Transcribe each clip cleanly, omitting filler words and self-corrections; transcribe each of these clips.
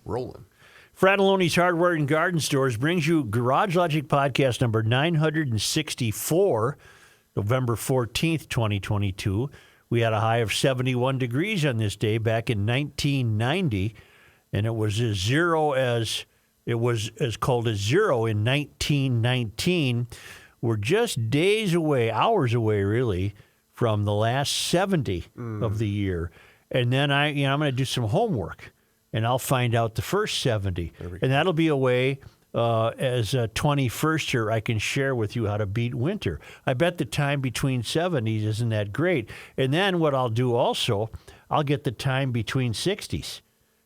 Rolling. Fratelloni's Hardware and Garden Stores brings you Garage Logic Podcast number 964, November 14th, 2022. We had a high of 71 degrees on this day back in 1990, and it was as cold as zero in 1919. We're just days away, hours away, really, from the last 70 of the year. And then I'm going to do some homework, and I'll find out the first 70. And that'll be a way, as a 21ster, I can share with you how to beat winter. I bet the time between 70s isn't that great. And then what I'll do also, I'll get the time between 60s.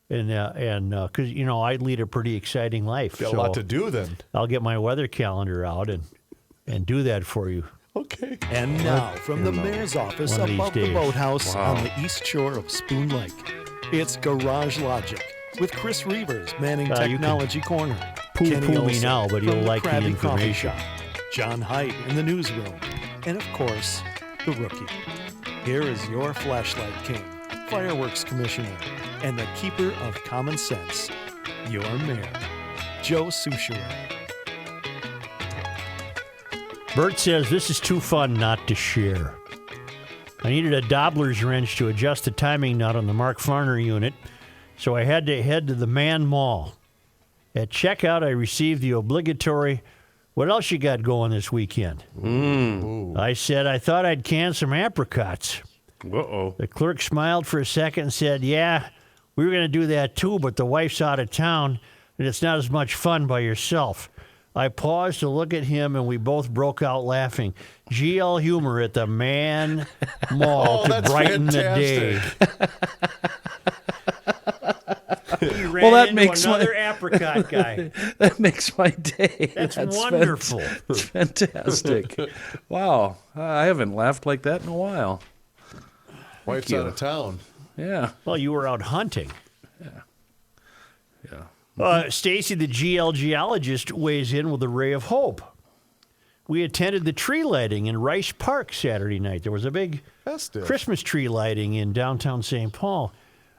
And because, I lead a pretty exciting life. Got a lot to do then. I'll get my weather calendar out and do that for you. Okay. And now, from the mayor's office above the boathouse on the east shore of Spoon Lake, it's Garage Logic with Chris Reavers manning Technology Corner. Poo-poo me now, but you'll like the information. Shop, John Height in the newsroom, and of course, the rookie. Here is your flashlight king, fireworks commissioner, and the keeper of common sense, your mayor, Joe Souchere. Bert says, this is too fun not to share. I needed a Doppler's wrench to adjust the timing nut on the Mark Farner unit, so I had to head to the Man Mall. At checkout, I received the obligatory, what else you got going this weekend? I said, I thought I'd can some apricots. Uh-oh. The clerk smiled for a second and said, yeah, we were going to do that too, but the wife's out of town, and it's not as much fun by yourself. I paused to look at him, and we both broke out laughing. GL humor at the Man Mall to brighten fantastic. the day. He ran That into makes another apricot guy. That makes my day. That's wonderful. It's fantastic. Wow. I haven't laughed like that in a while. Wife's out of town. Yeah. Well, you were out hunting. Yeah. Stacy, the GL geologist, weighs in with a ray of hope. We attended the tree lighting in Rice Park Saturday night. There was a big Christmas tree lighting in downtown St. Paul.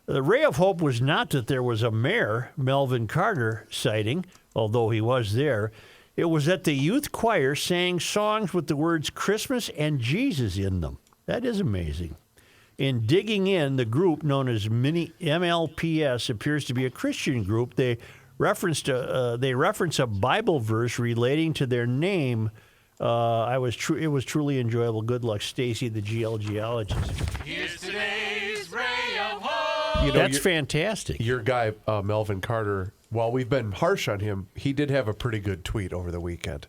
The ray of hope was not that there was a mayor, Melvin Carter, sighting, although he was there. It was that the youth choir sang songs with the words Christmas and Jesus in them. That is amazing. In digging in, the group known as MLPS appears to be a Christian group. They reference a Bible verse relating to their name. It was truly enjoyable. Good luck, Stacy, the GL geologist. Here's today's ray of hope. That's fantastic. Your guy, Melvin Carter, while we've been harsh on him, he did have a pretty good tweet over the weekend.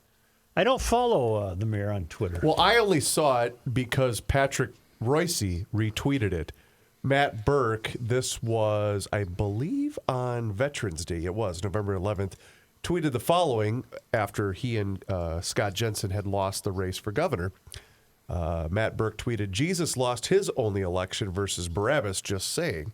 I don't follow the mayor on Twitter. Well, I only saw it because Patrick Royce retweeted it. Matt Burke, this was, I believe, on Veterans Day. It was November 11th. Tweeted the following after he and Scott Jensen had lost the race for governor. Matt Burke tweeted, Jesus lost his only election versus Barabbas, just saying.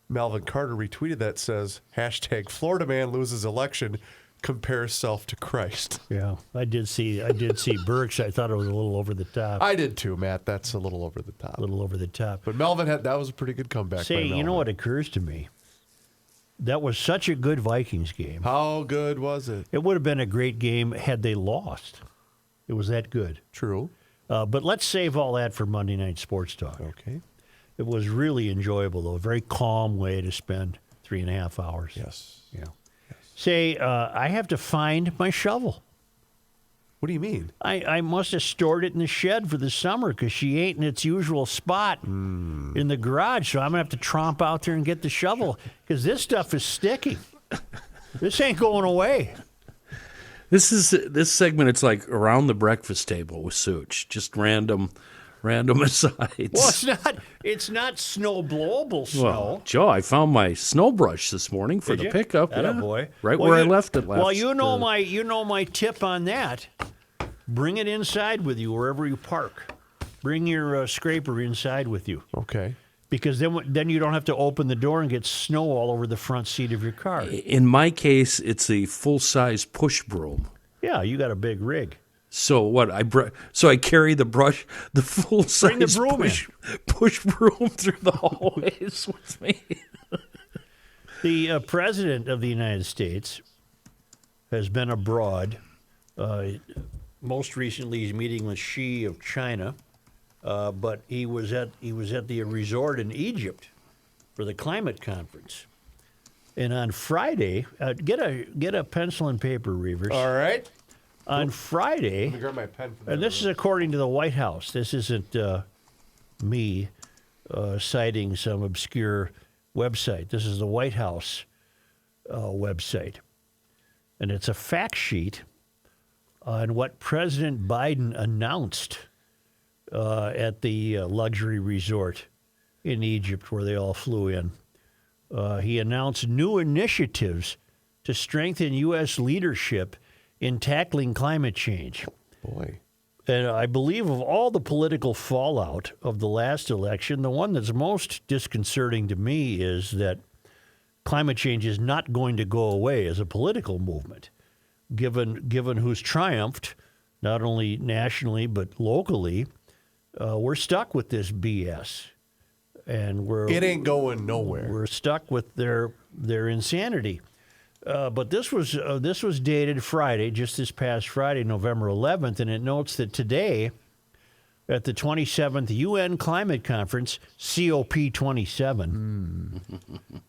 Melvin Carter retweeted that, says, hashtag Florida man loses election, compares self to Christ. Yeah, I did see Burke's. I thought it was a little over the top. I did too, Matt. That's a little over the top. A little over the top. But Melvin that was a pretty good comeback. Say, by Melvin. you know what occurs to me? That was such a good Vikings game. How good was it? It would have been a great game had they lost. It was that good. True. But let's save all that for Monday Night Sports Talk. Okay. It was really enjoyable, though. A very calm way to spend 3.5 hours. Yes. Yeah. Say, I have to find my shovel. What do you mean? I must have stored it in the shed for the summer because she ain't in its usual spot in the garage. So I'm going to have to tromp out there and get the shovel because this stuff is sticky. This ain't going away. This segment, it's like around the breakfast table with Such. Just random asides. Well, it's not snow blowable snow. Well, Joe, I found my snow brush this morning for the pickup. Attaboy. Right where I left it last. Well, you know my tip on that. Bring it inside with you wherever you park. Bring your scraper inside with you. Okay. Because then you don't have to open the door and get snow all over the front seat of your car. In my case, it's a full-size push broom. Yeah, you got a big rig. So what? I carry the brush, the full-size broom push broom through the hallways with me. The President of the United States has been abroad. Most recently, he's meeting with Xi of China, but he was at the resort in Egypt for the climate conference. And on Friday, get a pencil and paper, Reavers. All right. On Friday, Let me grab my pen. and this is according to the White House. This isn't me citing some obscure website. This is the White House website. And it's a fact sheet on what President Biden announced at the luxury resort in Egypt where they all flew in. He announced new initiatives to strengthen U.S. leadership in tackling climate change. Boy. And I believe of all the political fallout of the last election, the one that's most disconcerting to me is that climate change is not going to go away as a political movement, given who's triumphed, not only nationally but locally. We're stuck with this BS, and It ain't going nowhere. we're stuck with their insanity. But this was dated Friday, just this past Friday, November 11th, and it notes that today, at the 27th UN Climate Conference, COP27,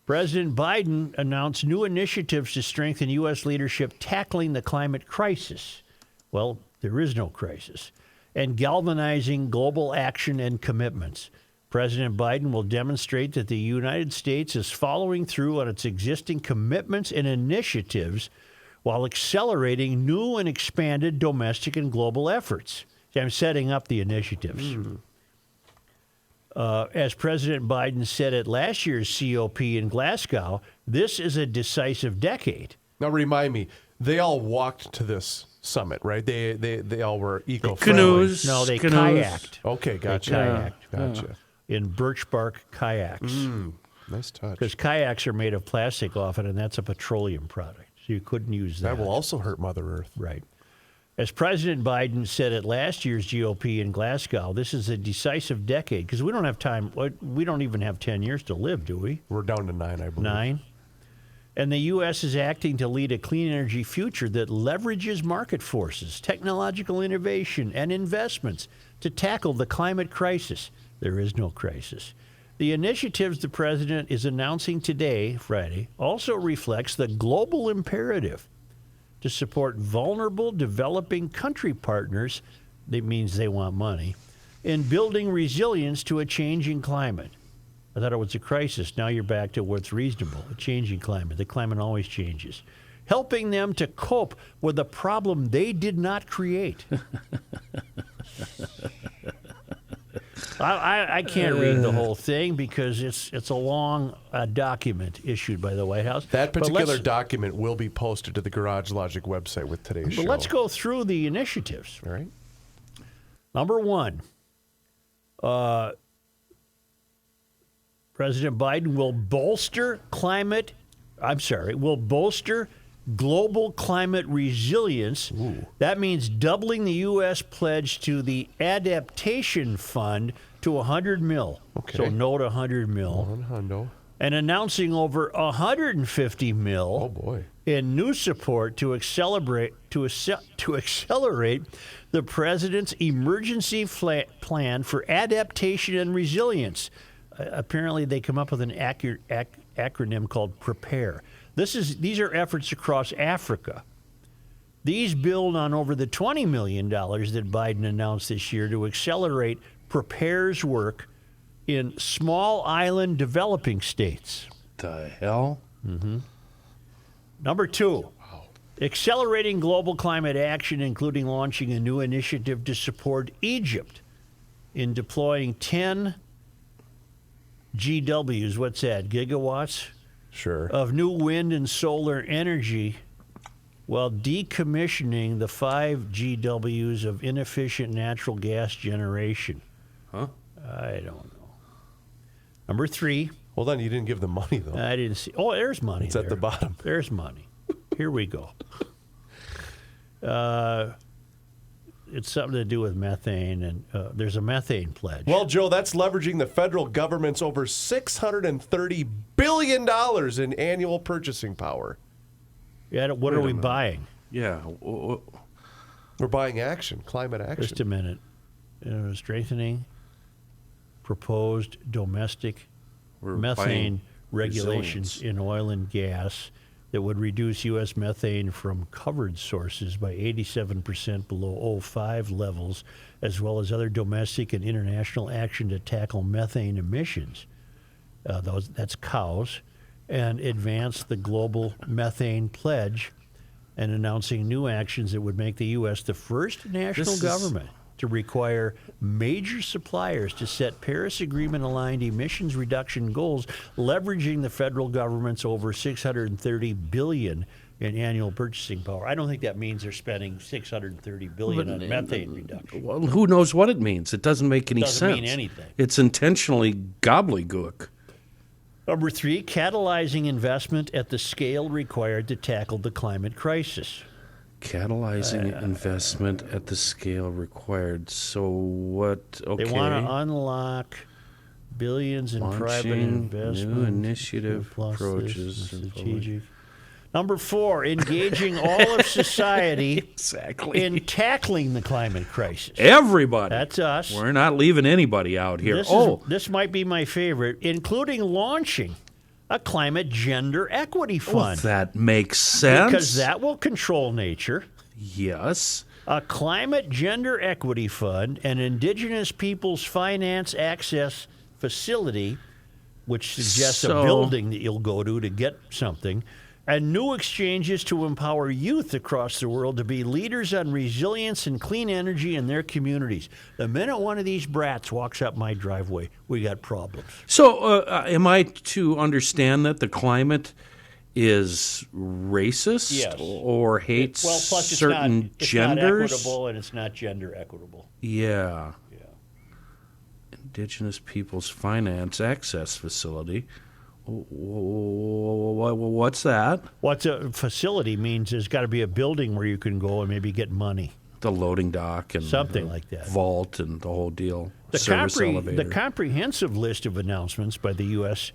President Biden announced new initiatives to strengthen U.S. leadership tackling the climate crisis. Well, there is no crisis. And galvanizing global action and commitments. President Biden will demonstrate that the United States is following through on its existing commitments and initiatives while accelerating new and expanded domestic and global efforts. I'm setting up the initiatives. As President Biden said at last year's COP in Glasgow, this is a decisive decade. Now remind me, they all walked to this summit, right? They all were eco-friendly. Canoes. No, they Canoes. kayaked. Okay, gotcha. Kayaked. Gotcha. In birch bark kayaks. Nice touch. Because kayaks are made of plastic often, and that's a petroleum product. So you couldn't use that. That will also hurt Mother Earth. Right. As President Biden said at last year's GOP in Glasgow, this is a decisive decade because we don't have time. We don't even have 10 years to live, do we? We're down to 9, I believe. 9. And the U.S. is acting to lead a clean energy future that leverages market forces, technological innovation, and investments to tackle the climate crisis. There is no crisis. The initiatives the president is announcing today, Friday, also reflects the global imperative to support vulnerable developing country partners, that means they want money, in building resilience to a changing climate. I thought it was a crisis. Now you're back to what's reasonable, a changing climate. The climate always changes. Helping them to cope with a problem they did not create. I can't read the whole thing because it's a long document issued by the White House. That particular document will be posted to the Garage Logic website with today's show. But let's go through the initiatives. All right. Number one, President Biden will bolster global climate resilience. Ooh. That means doubling the U.S. pledge to the Adaptation Fund to $100 million. Okay. So note $100 million. On Hondo. And announcing over $150 million Oh, boy. in new support to accelerate the president's emergency plan for adaptation and resilience. Apparently, they come up with an acronym called PREPARE. These are efforts across Africa. These build on over the $20 million that Biden announced this year to accelerate PREPARE's work in small island developing states. The hell? Number two, accelerating global climate action, including launching a new initiative to support Egypt in deploying 10 GWs, what's that, gigawatts? Sure. Of new wind and solar energy while decommissioning the 5 GWs of inefficient natural gas generation. Huh? I don't know. Number three. Hold on, you didn't give the money, though. I didn't see. Oh, there's money. It's at the bottom. There's money. Here we go. it's something to do with methane, and there's a methane pledge. Well, Joe, that's leveraging the federal government's over $630 billion in annual purchasing power. Yeah, what are we buying? Yeah. We're buying action, climate action. Just a minute. Strengthening proposed domestic methane regulations resilience in oil and gas that would reduce U.S. methane from covered sources by 87% below 05 levels, as well as other domestic and international action to tackle methane emissions. That's cows, and advance the global methane pledge, and announcing new actions that would make the U.S. the first national government to require major suppliers to set Paris Agreement-aligned emissions reduction goals, leveraging the federal government's over $630 billion in annual purchasing power. I don't think that means they're spending $630 billion on methane reduction. Well, who knows what it means? It doesn't make any sense. Doesn't mean anything. It's intentionally gobbledygook. Number 3, catalyzing investment at the scale required to tackle the climate crisis. Catalyzing investment at the scale required. So what? Okay. They want to unlock billions in private investment. New initiative plus approaches. Strategic. Number 4, engaging all of society exactly in tackling the climate crisis. Everybody. That's us. We're not leaving anybody out here. This might be my favorite, including launching a climate gender equity fund. Well, that makes sense. Because that will control nature. Yes. A climate gender equity fund, an indigenous peoples finance access facility, which suggests a building that you'll go to get something, and new exchanges to empower youth across the world to be leaders on resilience and clean energy in their communities. The minute one of these brats walks up my driveway, we got problems. So am I to understand that the climate is racist or hates certain genders? It's not equitable, and it's not gender equitable. Yeah. Indigenous Peoples Finance Access Facility. What's that? What's a facility means there's got to be a building where you can go and maybe get money. The loading dock and something like that. Vault and the whole deal. Service elevator. The comprehensive list of announcements by the U.S.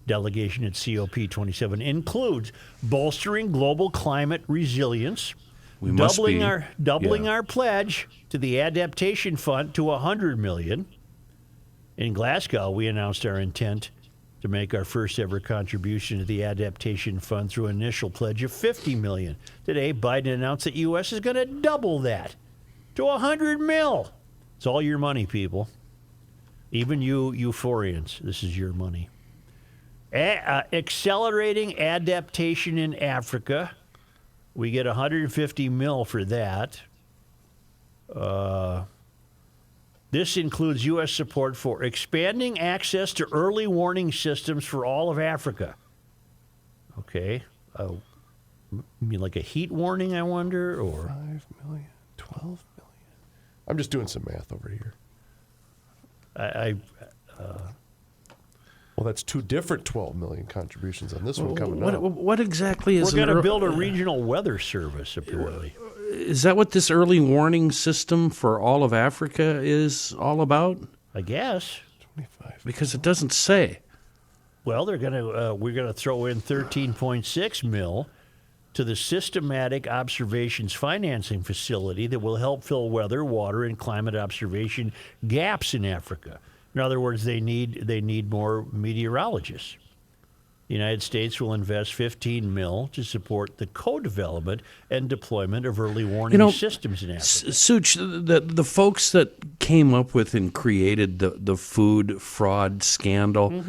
delegation at COP27 includes bolstering global climate resilience, doubling our pledge to the adaptation fund to $100 million. In Glasgow, we announced our intent to make our first ever contribution to the adaptation fund through an initial pledge of $50 million. Today, Biden announced that U.S. is going to double that to $100 million. It's all your money, people. Even you euphorians, this is your money. Accelerating adaptation in Africa. We get $150 million for that. This includes U.S. support for expanding access to early warning systems for all of Africa. Okay. You mean like a heat warning, I wonder? Or 5 million, 12 million. I'm just doing some math over here. Well, that's two different 12 million contributions on this one coming up. What exactly is We're going to build a regional weather service, apparently. Is that what this early warning system for all of Africa is all about? I guess. 25. Because it doesn't say. Well, we're going to throw in $13.6 million to the Systematic Observations Financing Facility that will help fill weather, water, and climate observation gaps in Africa. In other words, they need more meteorologists. The United States will invest $15 million to support the co-development and deployment of early warning systems in Africa. Such, the folks that came up with and created the food fraud scandal,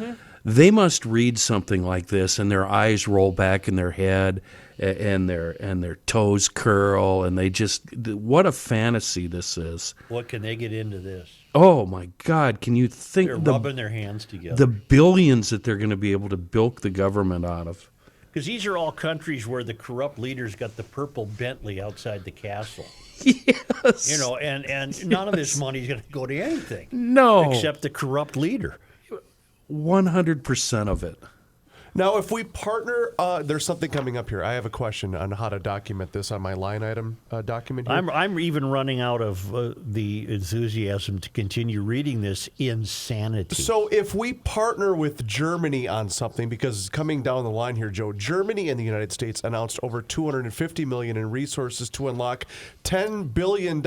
they must read something like this and their eyes roll back in their head and their toes curl and they just, what a fantasy this is. What can they get into this? Oh, my God. Can you think? They're rubbing their hands together. The billions that they're going to be able to bilk the government out of. Because these are all countries where the corrupt leaders got the purple Bentley outside the castle. Yes. And none of this money is going to go to anything. No. Except the corrupt leader. 100% of it. Now, if we partner, there's something coming up here. I have a question on how to document this on my line item document here. I'm even running out of the enthusiasm to continue reading this insanity. So if we partner with Germany on something, because coming down the line here, Joe, Germany and the United States announced over $250 million in resources to unlock $10 billion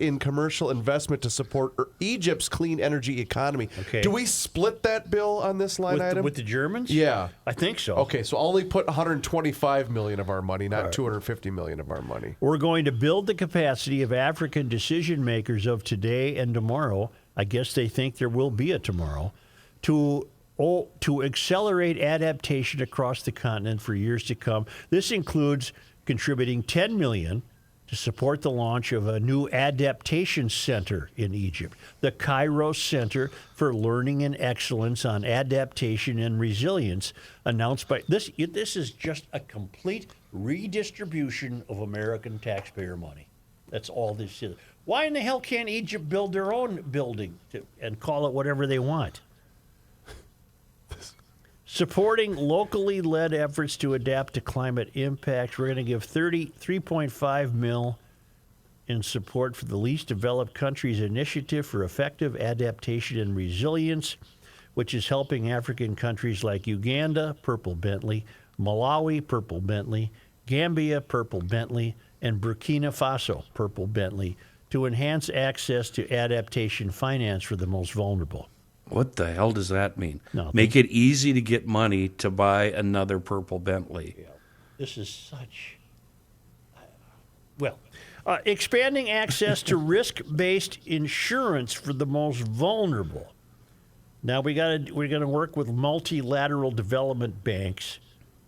in commercial investment to support Egypt's clean energy economy. Okay. Do we split that bill on this line item? With the Germans? Yeah. I think so. Okay, so only put $125 million of our money, not $250 million of our money. We're going to build the capacity of African decision makers of today and tomorrow. I guess they think there will be a tomorrow, to accelerate adaptation across the continent for years to come. This includes contributing $10 million to support the launch of a new adaptation center in Egypt, the Cairo Center for Learning and Excellence on Adaptation and Resilience, announced by this. This is just a complete redistribution of American taxpayer money. That's all this is. Why in the hell can't Egypt build their own building and call it whatever they want? Supporting locally led efforts to adapt to climate impacts. We're going to give $33.5 million in support for the Least Developed Countries Initiative for Effective Adaptation and Resilience, which is helping African countries like Uganda, Purple Bentley, Malawi, Purple Bentley, Gambia, Purple Bentley, and Burkina Faso, Purple Bentley, to enhance access to adaptation finance for the most vulnerable. What the hell does that mean? Nothing. Make it easy to get money to buy another Purple Bentley. Yeah. This is such... Well, expanding access to risk-based insurance for the most vulnerable. Now we're going to work with multilateral development banks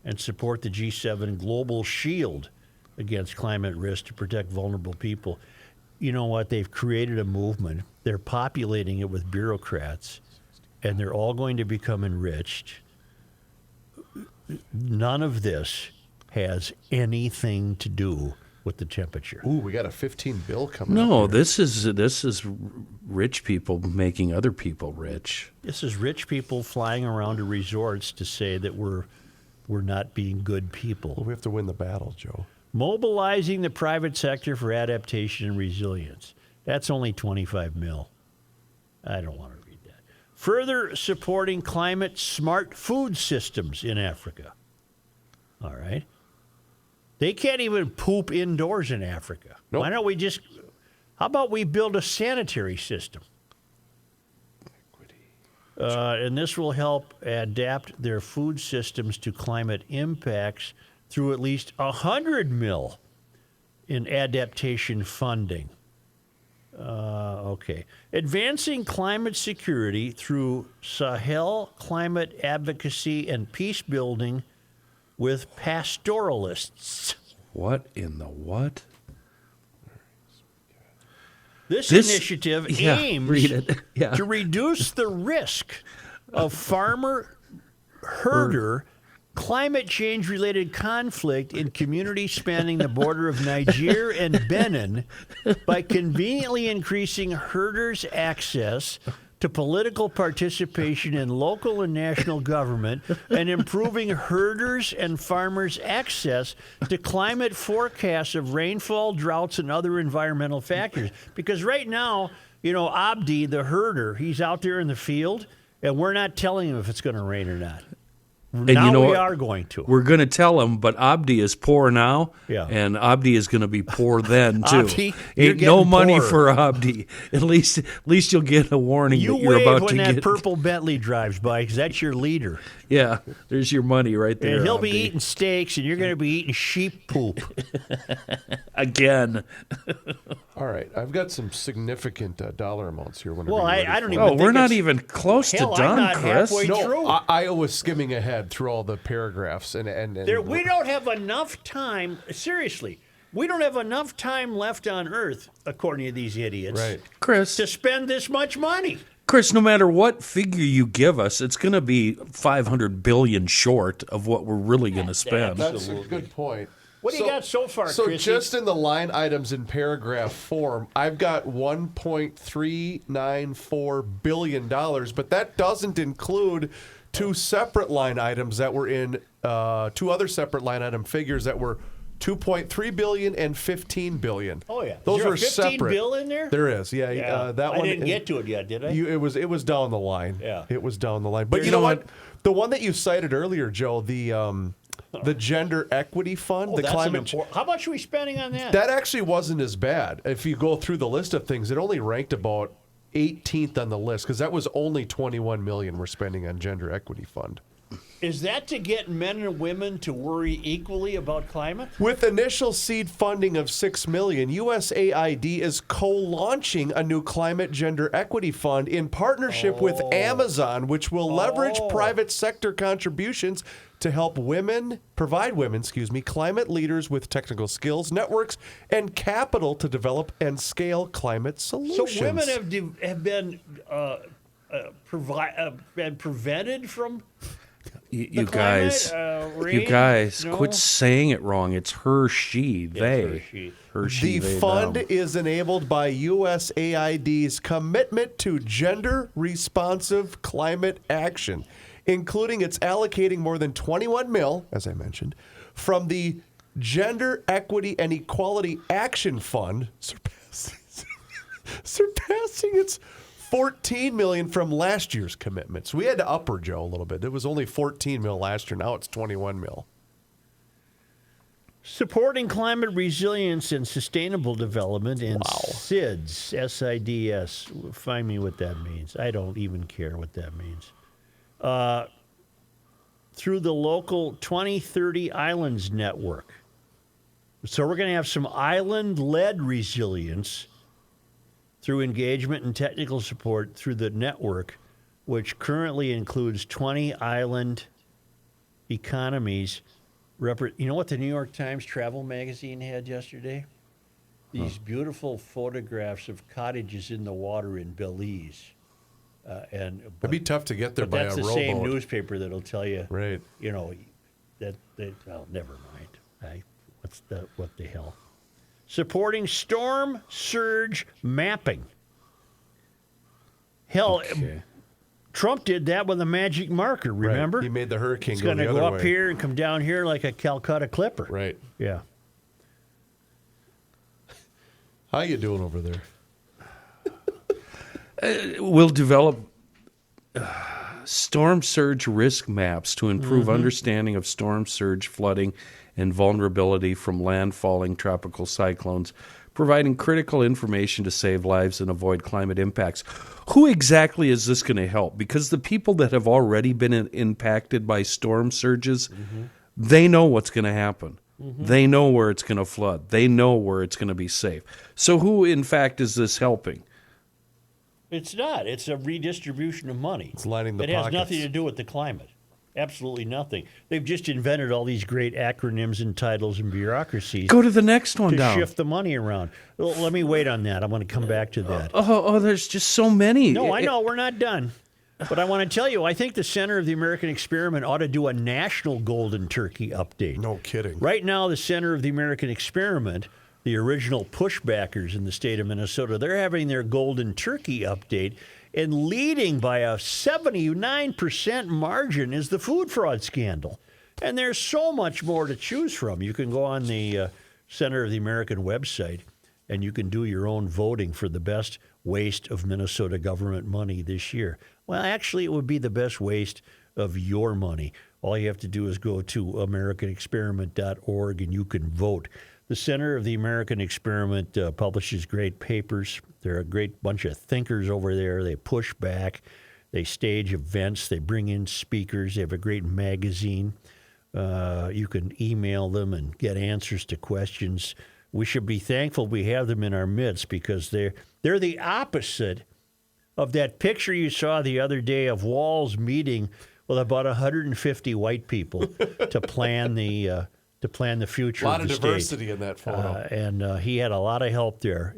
and support the G7 Global Shield against climate risk to protect vulnerable people. You know what? They've created a movement. They're populating it with bureaucrats, and they're all going to become enriched. None of this has anything to do with the temperature. Ooh, we got a 15 bill coming up. No, here. this is rich people making other people rich. This is rich people flying around to resorts to say that we're not being good people. Well, we have to win the battle, Joe. Mobilizing the private sector for adaptation and resilience. That's only $25 million. I don't want to read that. Further supporting climate smart food systems in Africa. All right. They can't even poop indoors in Africa. Nope. Why don't we how about we build a sanitary system? And this will help adapt their food systems to climate impacts through at least $100 million in adaptation funding. Okay. Advancing climate security through Sahel climate advocacy and peace building with pastoralists. What in the what? This initiative aims read it. Yeah. to reduce the risk of farmer-herder climate change-related conflict in communities spanning the border of Niger and Benin by conveniently increasing herders' access to political participation in local and national government and improving herders' and farmers' access to climate forecasts of rainfall, droughts, and other environmental factors. Because right now, Abdi, the herder, he's out there in the field, and we're not telling him if it's going to rain or not. And now we what? are going to. We're going to tell him, but Abdi is poor now, Yeah. and Abdi is going to be poor then too. Abdi, you're Ain't no getting money poor. for Abdi. At least you'll get a warning You that you're wave about when to that get. purple Bentley drives by, because that's your leader. Yeah, there's your money right there. And he'll be Abdi. eating steaks, and you're going to be eating sheep poop. again. All right, I've got some significant dollar amounts here. Whenever Well, you're ready I don't for even it. Oh, think we're not it's- even close Hell, to I'm done, not Chris. halfway No, through. I was skimming ahead through all the paragraphs, and We don't have enough time. Seriously, we don't have enough time left on Earth, according to these idiots, right. Chris, to spend this much money. Chris, no matter what figure you give us, it's going to be $500 billion short of what we're really going to spend. That's a good point. What do you got so far, So Chrissy? just in the line items in paragraph form, I've got $1.394 billion, but that doesn't include two separate line items that were in two other separate line item figures that were $2.3 billion and $15 billion. Oh yeah, those is there were a 15 separate. bill in there? There is, yeah. That I one didn't get to it yet, did I? it was down the line. Yeah. It was down the line. But you know what? The one that you cited earlier, Joe, the Gender Equity Fund, the that's climate. How much are we spending on that? That actually wasn't as bad. If you go through the list of things, it only ranked about 18th on the list because that was only $21 million we're spending on Gender Equity Fund. Is that to get men and women to worry equally about climate? With initial seed funding of $6 million, USAID is co-launching a new climate gender equity fund in partnership with Amazon, which will leverage private sector contributions to help provide women, climate leaders with technical skills, networks, and capital to develop and scale climate solutions. So women have been prevented from. You guys, no? quit saying it wrong. It's her, she, they. Her, she, the they, fund them. is enabled by USAID's commitment to gender-responsive climate action, including its allocating more than $21 million, as I mentioned, from the Gender Equity and Equality Action Fund, surpassing its $14 million from last year's commitment. So we had to up her, Joe, a little bit. It was only $14 million last year. Now it's $21 million. Supporting climate resilience and sustainable development in SIDS, S-I-D-S. Find me what that means. I don't even care what that means. Through the local 2030 Islands Network. So we're going to have some island-led resilience through engagement and technical support through the network, which currently includes 20 island economies. You know what the New York Times travel magazine had yesterday? These beautiful photographs of cottages in the water in Belize. It'd be tough to get there but by a that's rowboat. the same newspaper that'll tell you, right? You know, well, never mind. What the hell? Supporting storm surge mapping. Hell, Trump did that with a magic marker, remember? Right. He made the hurricane it's go the other way. It's going to go up here and come down here like a Calcutta Clipper. Right. Yeah. How you doing over there? We'll develop storm surge risk maps to improve understanding of storm surge flooding and vulnerability from landfalling tropical cyclones, providing critical information to save lives and avoid climate impacts. Who exactly is this going to help? Because the people that have already been impacted by storm surges, they know what's going to happen. They know where it's going to flood. They know where it's going to be safe. So who, in fact, is this helping? It's not. It's a redistribution of money. It's lining the pockets. It has nothing pockets. to do with the climate. Absolutely nothing. They've just invented all these great acronyms and titles and bureaucracies. Go to the next one to down. shift the money around. Well, let me wait on that. I want to come back to that. There's just so many. No, I know. We're not done. But I want to tell you, I think the Center of the American Experiment ought to do a national golden turkey update. No kidding. Right now, the Center of the American Experiment, the original pushbackers in the state of Minnesota, they're having their golden turkey update, and leading by a 79% margin is the food fraud scandal. And there's so much more to choose from. You can go on the Center of the American website, and you can do your own voting for the best waste of Minnesota government money this year. Well, actually, it would be the best waste of your money. All you have to do is go to AmericanExperiment.org, and you can vote. The Center of the American Experiment publishes great papers. There are a great bunch of thinkers over there. They push back. They stage events. They bring in speakers. They have a great magazine. You can email them and get answers to questions. We should be thankful we have them in our midst, because they're the opposite of that picture you saw the other day of Walls meeting with about 150 white people to plan the future. A lot of the diversity state. in that photo. And he had a lot of help there.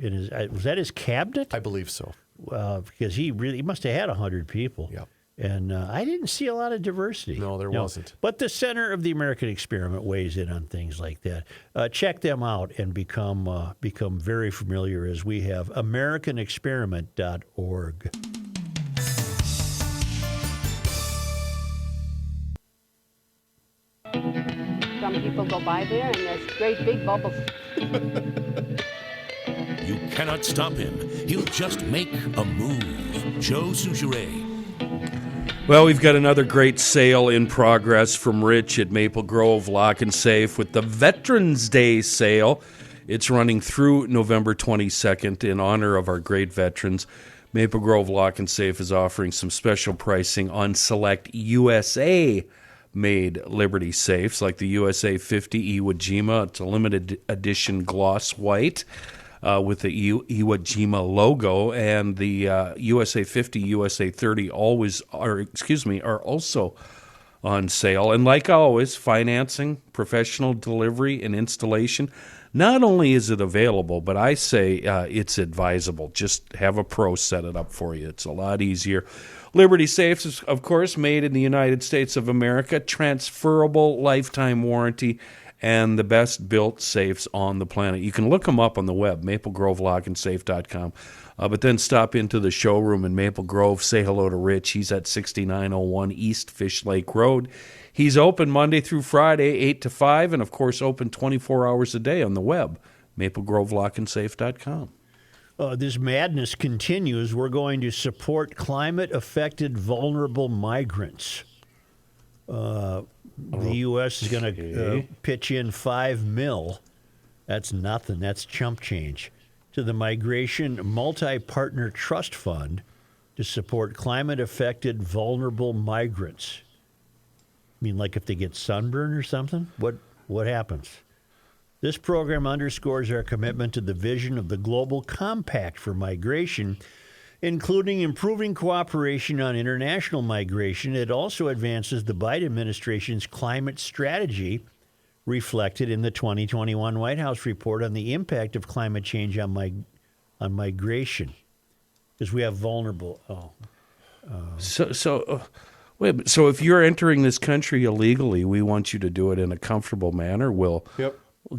Was that his cabinet? I believe so. Because he must have had 100 people. Yep. And I didn't see a lot of diversity. No, there wasn't. But the Center of the American Experiment weighs in on things like that. Check them out and become very familiar, as we have. AmericanExperiment.org. by there, and there's great big bubbles. You cannot stop him. He'll just make a move. Joe Souchere. Well, we've got another great sale in progress from Rich at Maple Grove Lock and Safe with the Veterans Day sale. It's running through November 22nd in honor of our great veterans. Maple Grove Lock and Safe is offering some special pricing on select USA-made Liberty safes, like the USA 50 Iwo Jima. It's a limited edition gloss white with the Iwo Jima logo, and the USA 50, USA 30 are also on sale. And like always, financing, professional delivery, and installation. Not only is it available, but I say it's advisable. Just have a pro set it up for you. It's a lot easier. Liberty Safes is, of course, made in the United States of America, transferable lifetime warranty, and the best built safes on the planet. You can look them up on the web, maplegrovelockandsafe.com. But then stop into the showroom in Maple Grove. Say hello to Rich. He's at 6901 East Fish Lake Road. He's open Monday through Friday, 8 to 5, and, of course, open 24 hours a day on the web, maplegrovelockandsafe.com. This madness continues. We're going to support climate-affected vulnerable migrants. The U.S. is going to pitch in $5 million. That's nothing. That's chump change. To the Migration Multi-Partner Trust Fund to support climate-affected vulnerable migrants. I mean, like if they get sunburn or something? What happens? This program underscores our commitment to the vision of the Global Compact for Migration, including improving cooperation on international migration. It also advances the Biden administration's climate strategy reflected in the 2021 White House report on the impact of climate change on migration. Because we have vulnerable... Wait, so if you're entering this country illegally, we want you to do it in a comfortable manner. We'll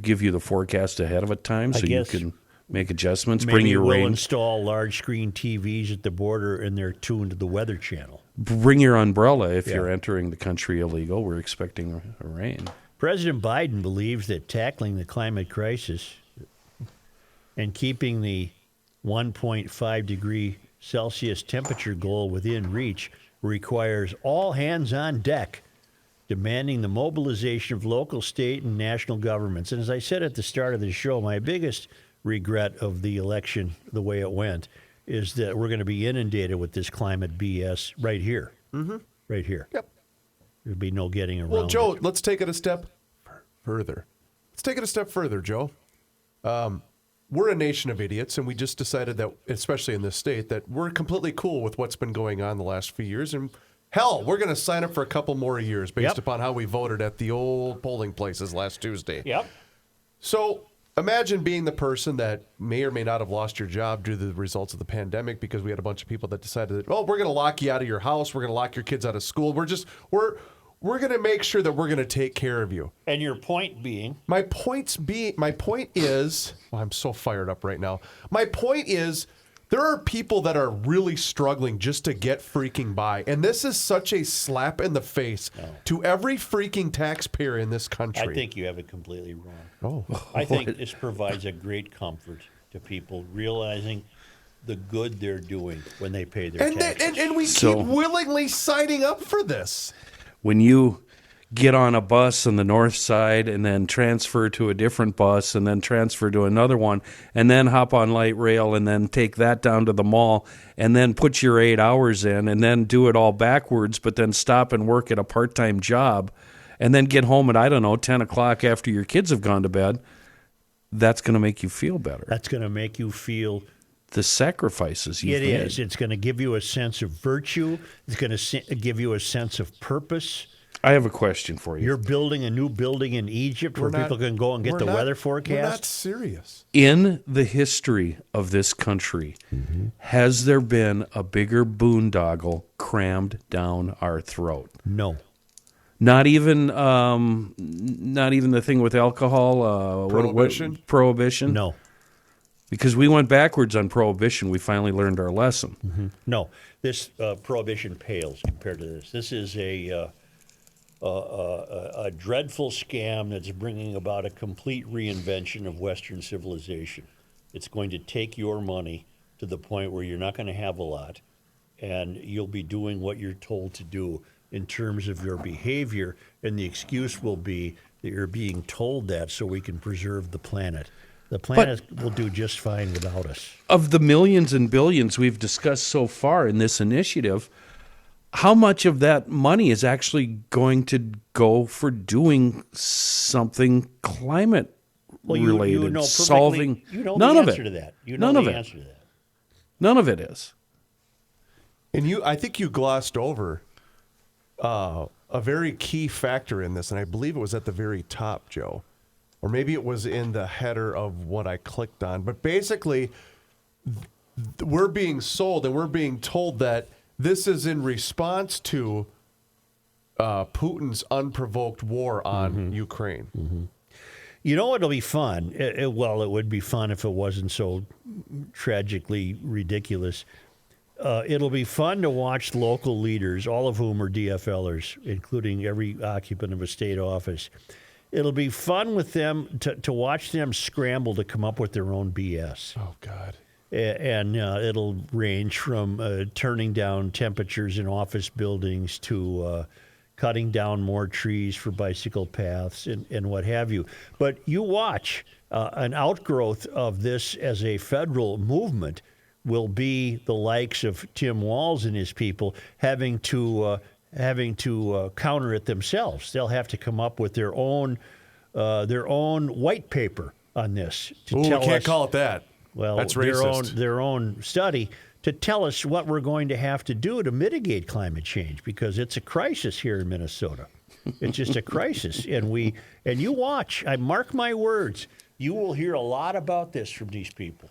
give you the forecast ahead of a time so you can make adjustments. Maybe Bring your we'll rain. Install large screen TVs at the border, and they're tuned to the Weather Channel. Bring your umbrella if you're entering the country illegal. We're expecting rain. President Biden believes that tackling the climate crisis and keeping the 1.5 degree Celsius temperature goal within reach requires all hands on deck, demanding the mobilization of local, state, and national governments. And as I said at the start of the show, my biggest regret of the election, the way it went, is that we're going to be inundated with this climate BS right here. Mm-hmm. Right here. Yep. There'll be no getting around Well, Joe, it. let's take it a step further. Let's take it a step further, Joe. We're a nation of idiots, and we just decided that, especially in this state, that we're completely cool with what's been going on the last few years. And hell, we're going to sign up for a couple more years based upon how we voted at the old polling places last Tuesday. Yep. So imagine being the person that may or may not have lost your job due to the results of the pandemic, because we had a bunch of people that decided that, oh, we're going to lock you out of your house. We're going to lock your kids out of school. We're going to make sure that we're going to take care of you. And your point being? My point is, well, I'm so fired up right now. My point is, there are people that are really struggling just to get freaking by. And this is such a slap in the face to every freaking taxpayer in this country. I think you have it completely wrong. Oh. I think this provides a great comfort to people realizing the good they're doing when they pay their taxes. And we keep willingly signing up for this. When you get on a bus on the north side and then transfer to a different bus and then transfer to another one and then hop on light rail and then take that down to the mall and then put your 8 hours in and then do it all backwards, but then stop and work at a part-time job and then get home at, 10 o'clock after your kids have gone to bed, that's going to make you feel better. That's going to make you feel... the sacrifices you've made. It is. It's going to give you a sense of virtue. It's going to give you a sense of purpose. I have a question for you. You're building a new building in Egypt where people can go and get the weather forecast. We're not serious. In the history of this country, has there been a bigger boondoggle crammed down our throat? No. Not even the thing with alcohol? Prohibition? Prohibition? No. Because we went backwards on prohibition. We finally learned our lesson. Mm-hmm. No. This prohibition pales compared to this. This is a a dreadful scam that's bringing about a complete reinvention of Western civilization. It's going to take your money to the point where you're not going to have a lot, and you'll be doing what you're told to do in terms of your behavior, and the excuse will be that you're being told that so we can preserve the planet. The planet will do just fine without us. Of the millions and billions we've discussed so far in this initiative, how much of that money is actually going to go for doing something climate related, you know solving? You know none the of answer it. to that. You know none the of answer to that. None of it is. And I think you glossed over a very key factor in this, and I believe it was at the very top, Joe. Or maybe it was in the header of what I clicked on. But basically, we're being sold and we're being told that this is in response to Putin's unprovoked war on Ukraine. Mm-hmm. You know, it'll be fun. Well, it would be fun if it wasn't so tragically ridiculous. It'll be fun to watch local leaders, all of whom are DFLers, including every occupant of a state office. It'll be fun with them to watch them scramble to come up with their own BS. Oh, God. And it'll range from turning down temperatures in office buildings to cutting down more trees for bicycle paths and what have you. But you watch an outgrowth of this as a federal movement will be the likes of Tim Walz and his people having to counter it themselves. They'll have to come up with their own white paper on this. We can't call it that. Well, that's racist. Their own study to tell us what we're going to have to do to mitigate climate change, because it's a crisis here in Minnesota. It's just a crisis, and you watch. I mark my words. You will hear a lot about this from these people.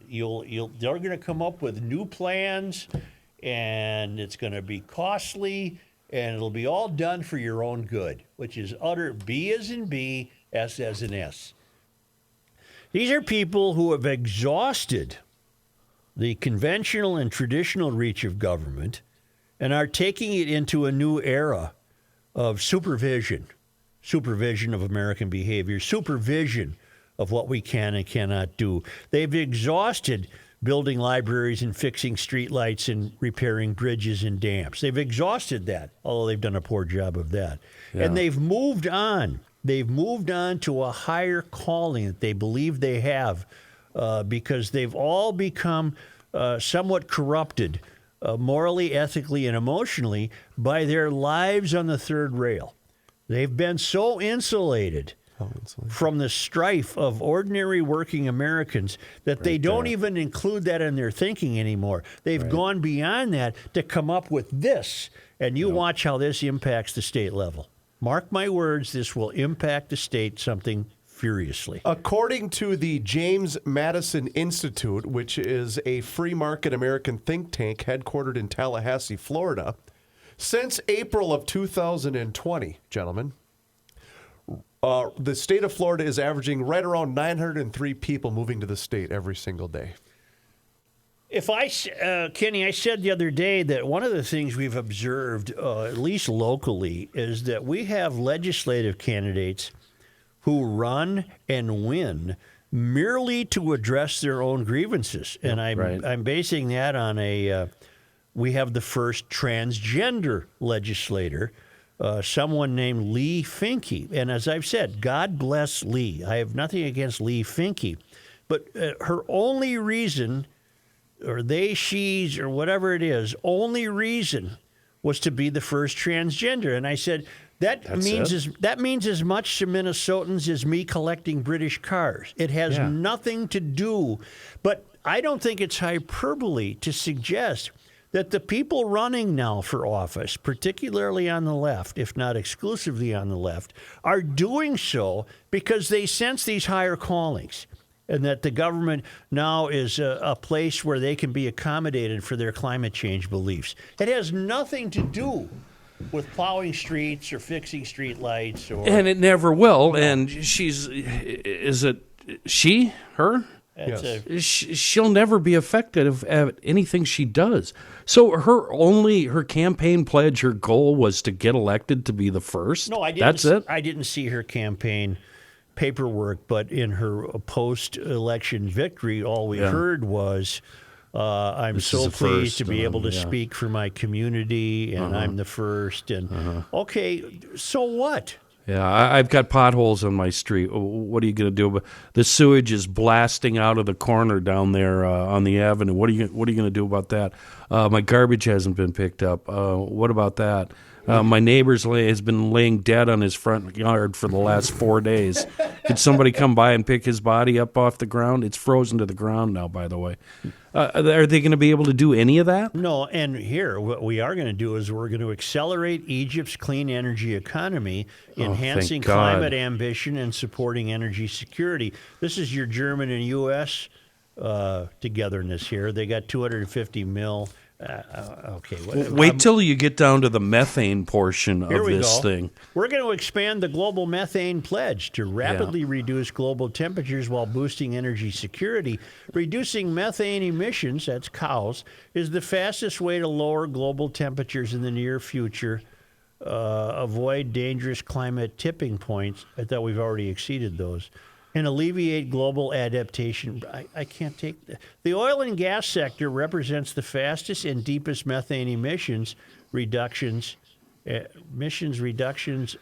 They're going to come up with new plans, and it's going to be costly, and it'll be all done for your own good, which is utter B as in B, S as in S. These are people who have exhausted the conventional and traditional reach of government and are taking it into a new era of supervision of American behavior, supervision of what we can and cannot do. They've exhausted building libraries and fixing streetlights and repairing bridges and dams. They've exhausted that, although they've done a poor job of that. Yeah. And they've moved on. They've moved on to a higher calling that they believe they have because they've all become somewhat corrupted morally, ethically, and emotionally by their lives on the third rail. They've been so insulated from the strife of ordinary working Americans that they don't even include that in their thinking anymore. They've gone beyond that to come up with this, and you watch how this impacts the state level. Mark my words, this will impact the state something furiously. According to the James Madison Institute, which is a free market American think tank headquartered in Tallahassee, Florida, since April of 2020, gentlemen, the state of Florida is averaging right around 903 people moving to the state every single day. Kenny, I said the other day that one of the things we've observed, at least locally, is that we have legislative candidates who run and win merely to address their own grievances. And I'm basing that on we have the first transgender legislator, someone named Lee Finke. And as I've said, God bless Lee. I have nothing against Lee Finke. But her only reason, or she's, or whatever it is, only reason was to be the first transgender. And I said, that means as much to Minnesotans as me collecting British cars. It has nothing to do, but I don't think it's hyperbole to suggest that the people running now for office, particularly on the left, if not exclusively on the left, are doing so because they sense these higher callings, and that the government now is a place where they can be accommodated for their climate change beliefs. It has nothing to do with plowing streets or fixing street lights. And it never will. No. And is it she, her? Yes. She'll never be effective at anything she does. So her campaign pledge, her goal was to get elected to be the first. No, I didn't. That's it. I didn't see her campaign paperwork, but in her post-election victory, all we heard was, "I'm This so is the pleased first, to be able to yeah. speak for my community, and I'm the first." And okay, so what? Yeah, I've got potholes on my street. What are you going to do? The sewage is blasting out of the corner down there on the avenue. What are you going to do about that? My garbage hasn't been picked up. What about that? My neighbor's has been laying dead on his front yard for the last 4 days. Could somebody come by and pick his body up off the ground? It's frozen to the ground now, by the way. Are they going to be able to do any of that? No, and here, what we are going to do is we're going to accelerate Egypt's clean energy economy, enhancing thank God. climate ambition and supporting energy security. This is your German and U.S. Togetherness here. They got 250 mil. Okay. Wait till you get down to the methane portion of this thing. We're going to expand the global methane pledge to rapidly reduce global temperatures while boosting energy security. Reducing methane emissions, that's cows, is the fastest way to lower global temperatures in the near future. Avoid dangerous climate tipping points. I thought we've already exceeded those. And alleviate global adaptation. I can't take that. The oil and gas sector represents the fastest and deepest methane emissions reductions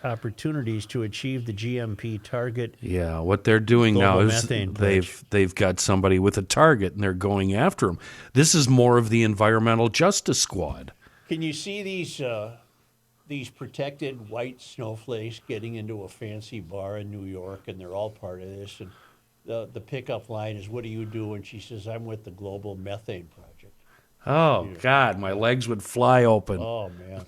opportunities to achieve the GMP target. Yeah, what they're doing now Global is methane they've got somebody with a target and they're going after him. This is more of the environmental justice squad. Can you see these protected white snowflakes getting into a fancy bar in New York, and they're all part of this? And the pickup line is, "What do you do?" And she says, "I'm with the Global Methane Project." Oh God, my legs would fly open. Oh man!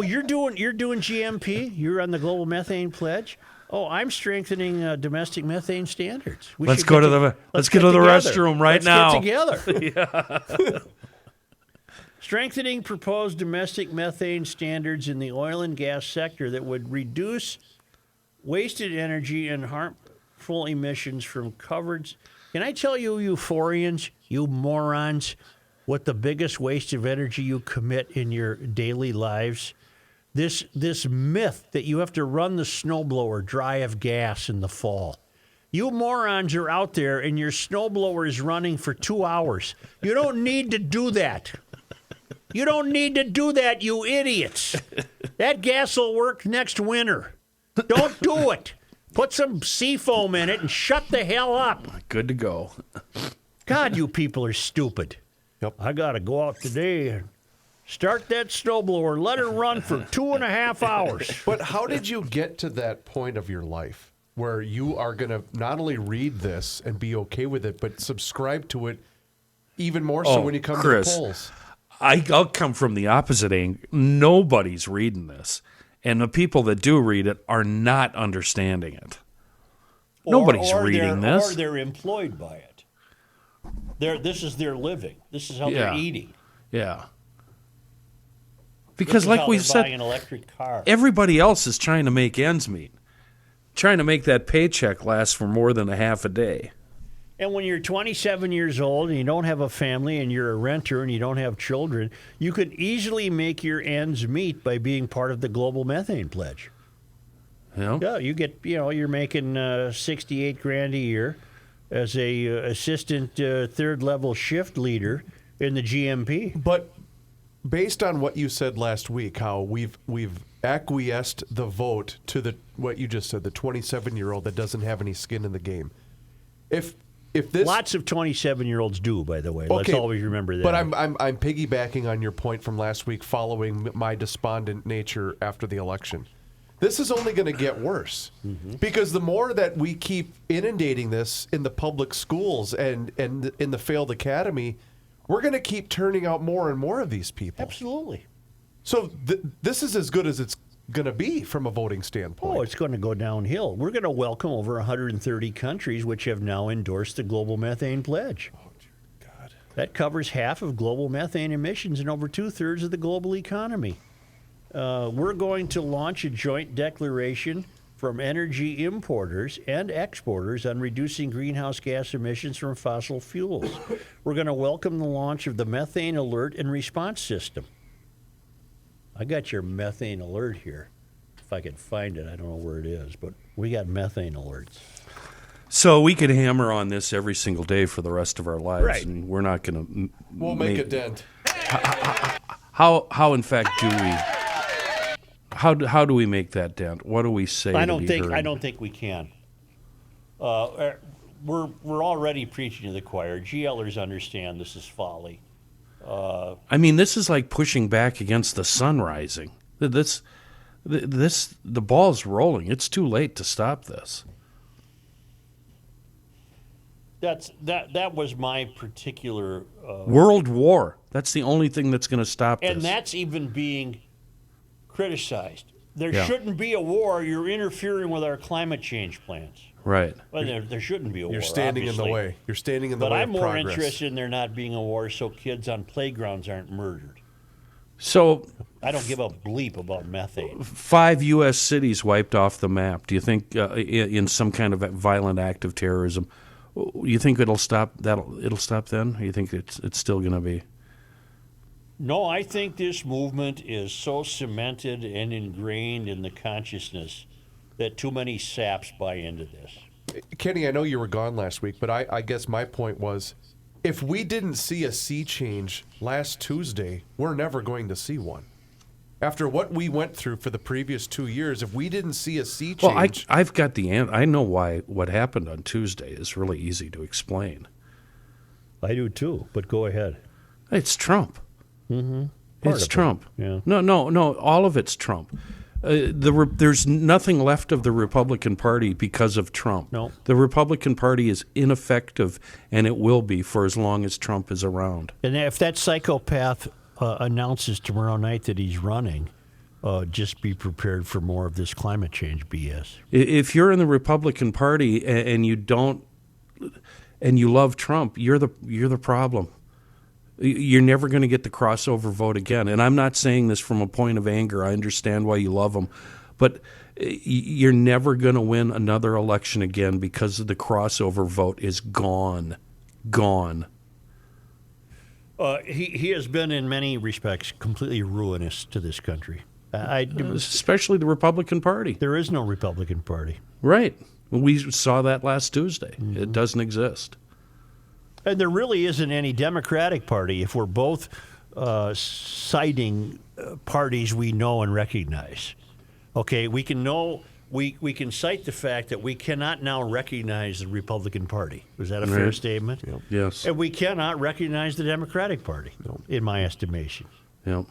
You're doing GMP. You're on the Global Methane Pledge. Oh, I'm strengthening domestic methane standards. Let's get to the restroom right now. Let's get together. Strengthening proposed domestic methane standards in the oil and gas sector that would reduce wasted energy and harmful emissions from covered. Can I tell you, euphorians, you morons, what the biggest waste of energy you commit in your daily lives? This myth that you have to run the snowblower dry of gas in the fall. You morons are out there and your snowblower is running for 2 hours. You don't need to do that. You don't need to do that, you idiots. That gas will work next winter. Don't do it. Put some seafoam in it and shut the hell up. Good to go. God, you people are stupid. Yep. I got to go out today and start that snowblower. Let her run for 2.5 hours. But how did you get to that point of your life where you are going to not only read this and be okay with it, but subscribe to it even more so when you come Chris, to the polls? I'll come from the opposite angle. Nobody's reading this. And the people that do read it are not understanding it. Nobody's reading this. Or they're employed by it. This is their living. This is how they're eating. Yeah. Because like we said, buying an electric car. Everybody else is trying to make ends meet. Trying to make that paycheck last for more than a half a day. And when you're 27 years old and you don't have a family and you're a renter and you don't have children, you could easily make your ends meet by being part of the Global Methane Pledge. Yeah, you get, you're making $68,000 a year as a assistant third level shift leader in the GMP. But based on what you said last week, how we've acquiesced the vote to what you just said, the 27-year-old that doesn't have any skin in the game. If this, lots of 27-year-olds do, by the way. Okay, let's always remember that. But I'm piggybacking on your point from last week, following my despondent nature after the election. This is only going to get worse because the more that we keep inundating this in the public schools and in the failed academy, we're going to keep turning out more and more of these people. Absolutely. So this is as good as it's going to be from a voting standpoint. Oh, it's going to go downhill. We're going to welcome over 130 countries which have now endorsed the Global Methane Pledge. Oh, dear God. That covers half of global methane emissions and over 2/3 of the global economy. We're going to launch a joint declaration from energy importers and exporters on reducing greenhouse gas emissions from fossil fuels. We're going to welcome the launch of the methane alert and response system. I got your methane alert here. If I can find it, I don't know where it is, but we got methane alerts. So we could hammer on this every single day for the rest of our lives, Right. and we're not going to. We'll make a dent. How in fact do we? How do we make that dent? What do we say? I to don't be think heard? we can. We're already preaching to the choir. GLers understand this is folly. I mean, this is like pushing back against the sun rising. The ball's rolling. It's too late to stop this. That was my particular World war. That's the only thing that's going to stop this. and that's even being criticized. There Yeah. shouldn't be a war. You're interfering with our climate change plans. Right. Well, there shouldn't be a war. You're standing in the obviously. way. You're standing in the But way I'm of more progress. interested in there not being a war so kids on playgrounds aren't murdered. So I don't give a bleep about methane. 5 U.S. cities wiped off the map. Do you think in some kind of violent act of terrorism, you think it'll stop? It'll stop then? Or you think it's still going to be? No, I think this movement is so cemented and ingrained in the consciousness that too many saps buy into this. Kenny, I know you were gone last week, but I guess my point was, if we didn't see a sea change last Tuesday, we're never going to see one. After what we went through for the previous 2 years, if we didn't see a sea Well, change... I've got the answer. I know why what happened on Tuesday is really easy to explain. I do too, but go ahead. It's Trump. Part It's of it, Trump. yeah. No. All of it's Trump. There's nothing left of the Republican Party because of Trump. No. The Republican Party is ineffective, and it will be for as long as Trump is around. And if that psychopath announces tomorrow night that he's running, just be prepared for more of this climate change BS. If you're in the Republican Party and you don't, and you love Trump, you're the problem. You're never going to get the crossover vote again. And I'm not saying this from a point of anger. I understand why you love him. But you're never going to win another election again because the crossover vote is gone. Gone. He has been, in many respects, completely ruinous to this country. Especially the Republican Party. There is no Republican Party. Right. We saw that last Tuesday. It doesn't exist. And there really isn't any Democratic Party if we're both citing parties we know and recognize. Okay, we can cite the fact that we cannot now recognize the Republican Party. Was that a fair statement? Yep. Yes. And we cannot recognize the Democratic Party, in my estimation. Yep.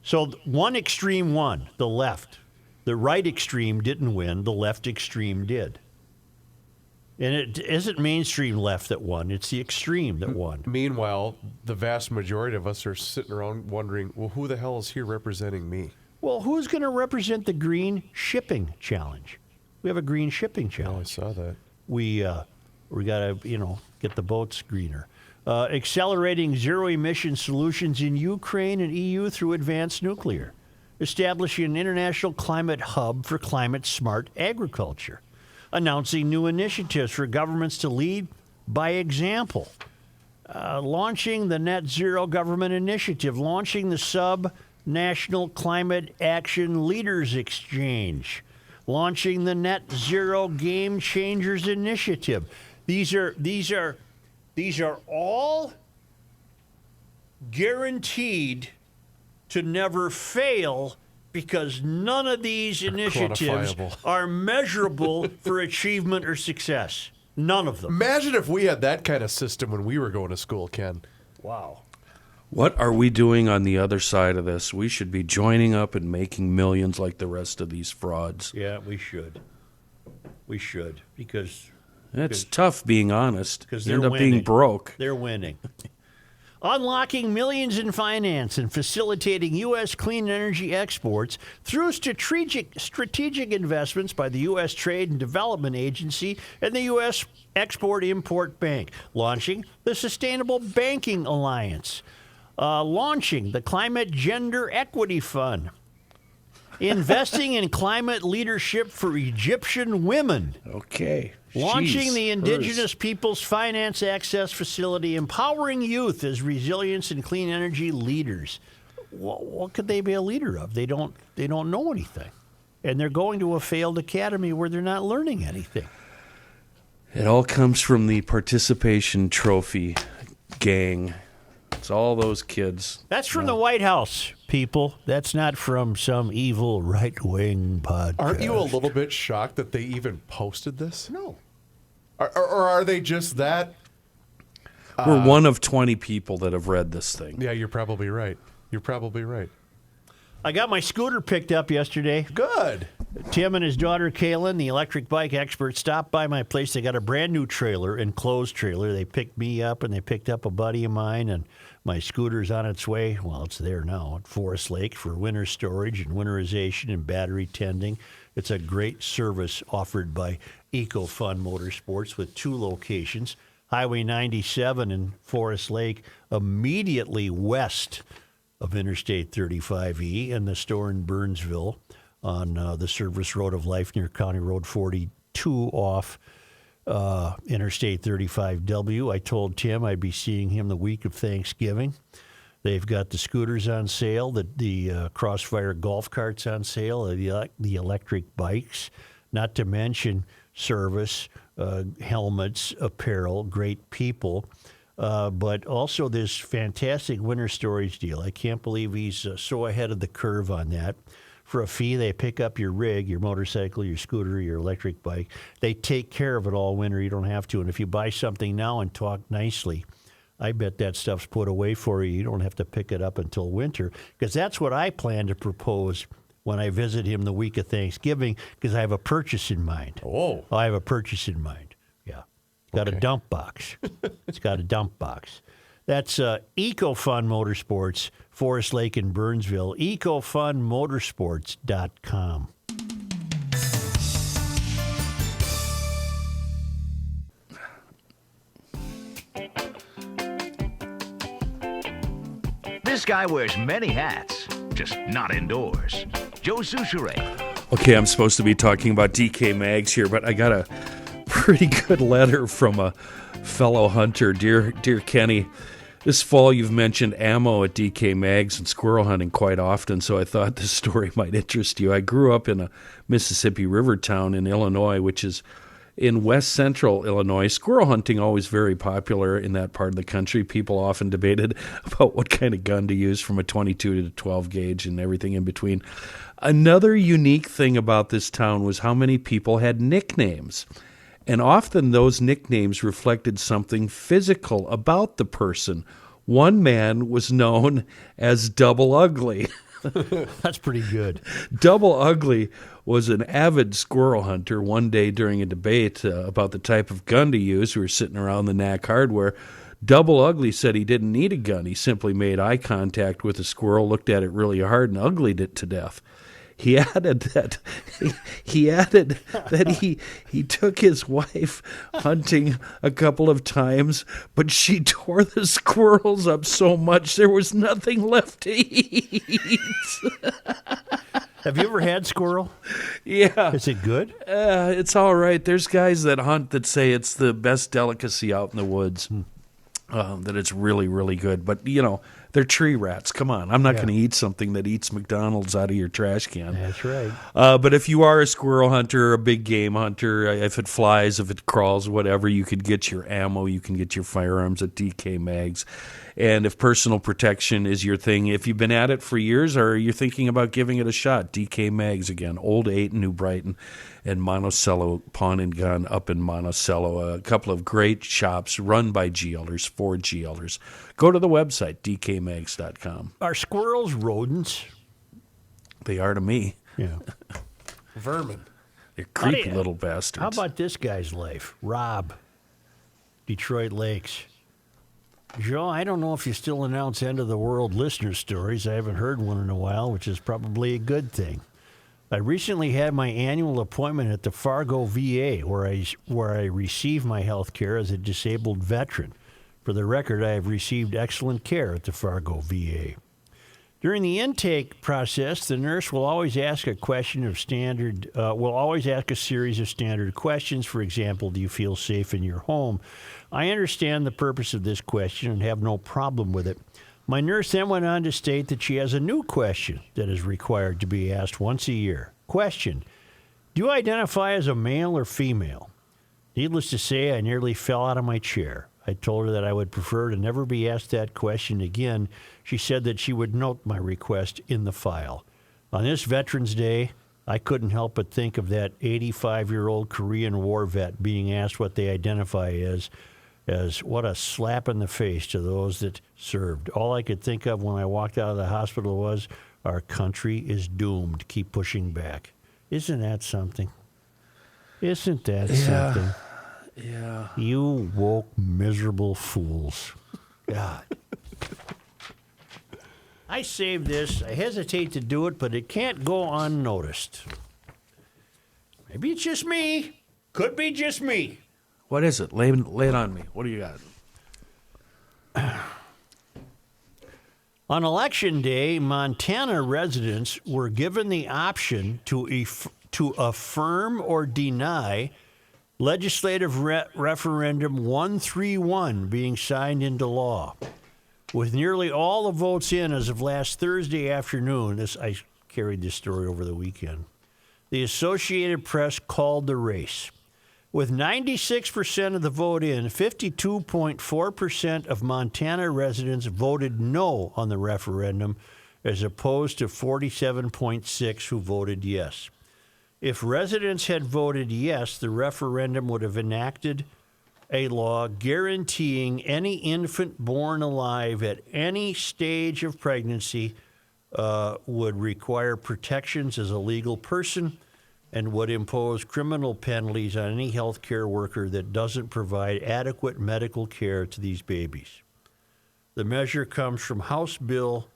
So one extreme won, the left. The right extreme didn't win, the left extreme did. And it isn't mainstream left that won, it's the extreme that won. Meanwhile, the vast majority of us are sitting around wondering, well, who the hell is here representing me? Well, who's going to represent the Green Shipping Challenge? We have a Green Shipping Oh, I Challenge. saw that. We got to, get the boats greener. Accelerating zero-emission solutions in Ukraine and EU through advanced nuclear. Establishing an international climate hub for climate-smart agriculture. Announcing new initiatives for governments to lead by example. Launching the Net Zero Government Initiative. Launching the Sub-National Climate Action Leaders Exchange. Launching the Net Zero Game Changers Initiative. These are all guaranteed to never fail because none of these initiatives quantifiable. are measurable for achievement or success. None of them. Imagine if we had that kind of system when we were going to school, Ken. Wow. What are we doing on the other side of this? We should be joining up and making millions like the rest of these frauds. Yeah, we should. We should because It's tough being honest. because You they're end up winning. being broke. They're winning. Unlocking millions in finance and facilitating U.S. clean energy exports through strategic investments by the U.S. Trade and Development Agency and the U.S. Export-Import Bank. Launching the Sustainable Banking Alliance. Launching the Climate Gender Equity Fund. Investing in climate leadership for Egyptian women. Okay. Launching Jeez, the hers. Indigenous Peoples Finance Access Facility, empowering youth as resilience and clean energy leaders. What could they be a leader of? They don't know anything. And they're going to a failed academy where they're not learning anything. It all comes from the participation trophy gang. It's all those kids. That's from the White House, people. That's not from some evil right-wing podcast. Aren't you a little bit shocked that they even posted this? No. Or are they just that? We're one of 20 people that have read this thing. Yeah, you're probably right. You're probably right. I got my scooter picked up yesterday. Good. Tim and his daughter, Kaylin, the electric bike expert, stopped by my place. They got a brand new trailer, enclosed trailer. They picked me up, and they picked up a buddy of mine, and my scooter's on its way. Well, it's there now at Forest Lake for winter storage and winterization and battery tending. It's a great service offered by EcoFun Motorsports with 2 locations. Highway 97 in Forest Lake, immediately west of Interstate 35E, and the store in Burnsville on the Service Road of Life near County Road 42 off Interstate 35W. I told Tim I'd be seeing him the week of Thanksgiving. They've got the scooters on sale, the Crossfire golf carts on sale, the electric bikes, not to mention service, helmets, apparel, great people. But also this fantastic winter storage deal. I can't believe he's so ahead of the curve on that. For a fee, they pick up your rig, your motorcycle, your scooter, your electric bike. They take care of it all winter. You don't have to. And if you buy something now and talk nicely, I bet that stuff's put away for you. You don't have to pick it up until winter, because that's what I plan to propose when I visit him the week of Thanksgiving, because I have a purchase in mind. Oh. I have a purchase in mind. Yeah. Got a dump box. It's got a dump box. That's EcoFun Motorsports, Forest Lake in Burnsville, ecofunmotorsports.com. This guy wears many hats, just not indoors. Joe Souchere. Okay, I'm supposed to be talking about DK Mags here, but I got a pretty good letter from a fellow hunter. Dear Kenny, this fall you've mentioned ammo at DK Mags and squirrel hunting quite often, so I thought this story might interest you. I grew up in a Mississippi River town in Illinois, which is in west central Illinois. Squirrel hunting always very popular in that part of the country. People often debated about what kind of gun to use, from a 22 to 12 gauge and everything in between. Another unique thing about this town was how many people had nicknames. And often those nicknames reflected something physical about the person. One man was known as Double Ugly. That's pretty good. Double Ugly was an avid squirrel hunter. One day during a debate about the type of gun to use, we were sitting around the Knack Hardware. Double Ugly said he didn't need a gun. He simply made eye contact with a squirrel, looked at it really hard, and uglied it to death. He added that he took his wife hunting a couple of times, but she tore the squirrels up so much there was nothing left to eat. Have you ever had squirrel? Yeah. Is it good? It's all right. There's guys that hunt that say it's the best delicacy out in the woods, that it's really, really good. But, they're tree rats. Come on. I'm not going to eat something that eats McDonald's out of your trash can. That's right. But if you are a squirrel hunter, a big game hunter, if it flies, if it crawls, whatever, you could get your ammo, you can get your firearms at DK Mags. And if personal protection is your thing, if you've been at it for years or you're thinking about giving it a shot, DK Mags again, Old 8 in New Brighton, and Monticello Pawn and Gun up in Monticello. A couple of great shops run by GLers, for GLers. Go to the website, dkmags.com. Are squirrels rodents? They are to me. Yeah. Vermin. They're creepy little bastards. How about this guy's life? Rob, Detroit Lakes. Joe, I don't know if you still announce end of the world listener stories. I haven't heard one in a while, which is probably a good thing. I recently had my annual appointment at the Fargo VA, where I receive my health care as a disabled veteran. For the record, I have received excellent care at the Fargo VA. During the intake process, the nurse will always ask a series of standard questions. For example, do you feel safe in your home? I understand the purpose of this question and have no problem with it. My nurse then went on to state that she has a new question that is required to be asked once a year. Question: do you identify as a male or female? Needless to say, I nearly fell out of my chair. I told her that I would prefer to never be asked that question again. She said that she would note my request in the file. On this Veterans Day, I couldn't help but think of that 85-year-old Korean War vet being asked what they identify as what a slap in the face to those that served. All I could think of when I walked out of the hospital was, our country is doomed. Keep pushing back. Isn't that something? Isn't that something? Yeah. You woke, miserable fools. God. I saved this. I hesitate to do it, but it can't go unnoticed. Maybe it's just me. Could be just me. What is it? Lay it on me. What do you got? On Election Day, Montana residents were given the option to affirm or deny Legislative Referendum 131 being signed into law. With nearly all the votes in as of last Thursday afternoon, I carried this story over the weekend, the Associated Press called the race. With 96% of the vote in, 52.4% of Montana residents voted no on the referendum, as opposed to 47.6% who voted yes. If residents had voted yes, the referendum would have enacted a law guaranteeing any infant born alive at any stage of pregnancy would require protections as a legal person and would impose criminal penalties on any health care worker that doesn't provide adequate medical care to these babies. The measure comes from House Bill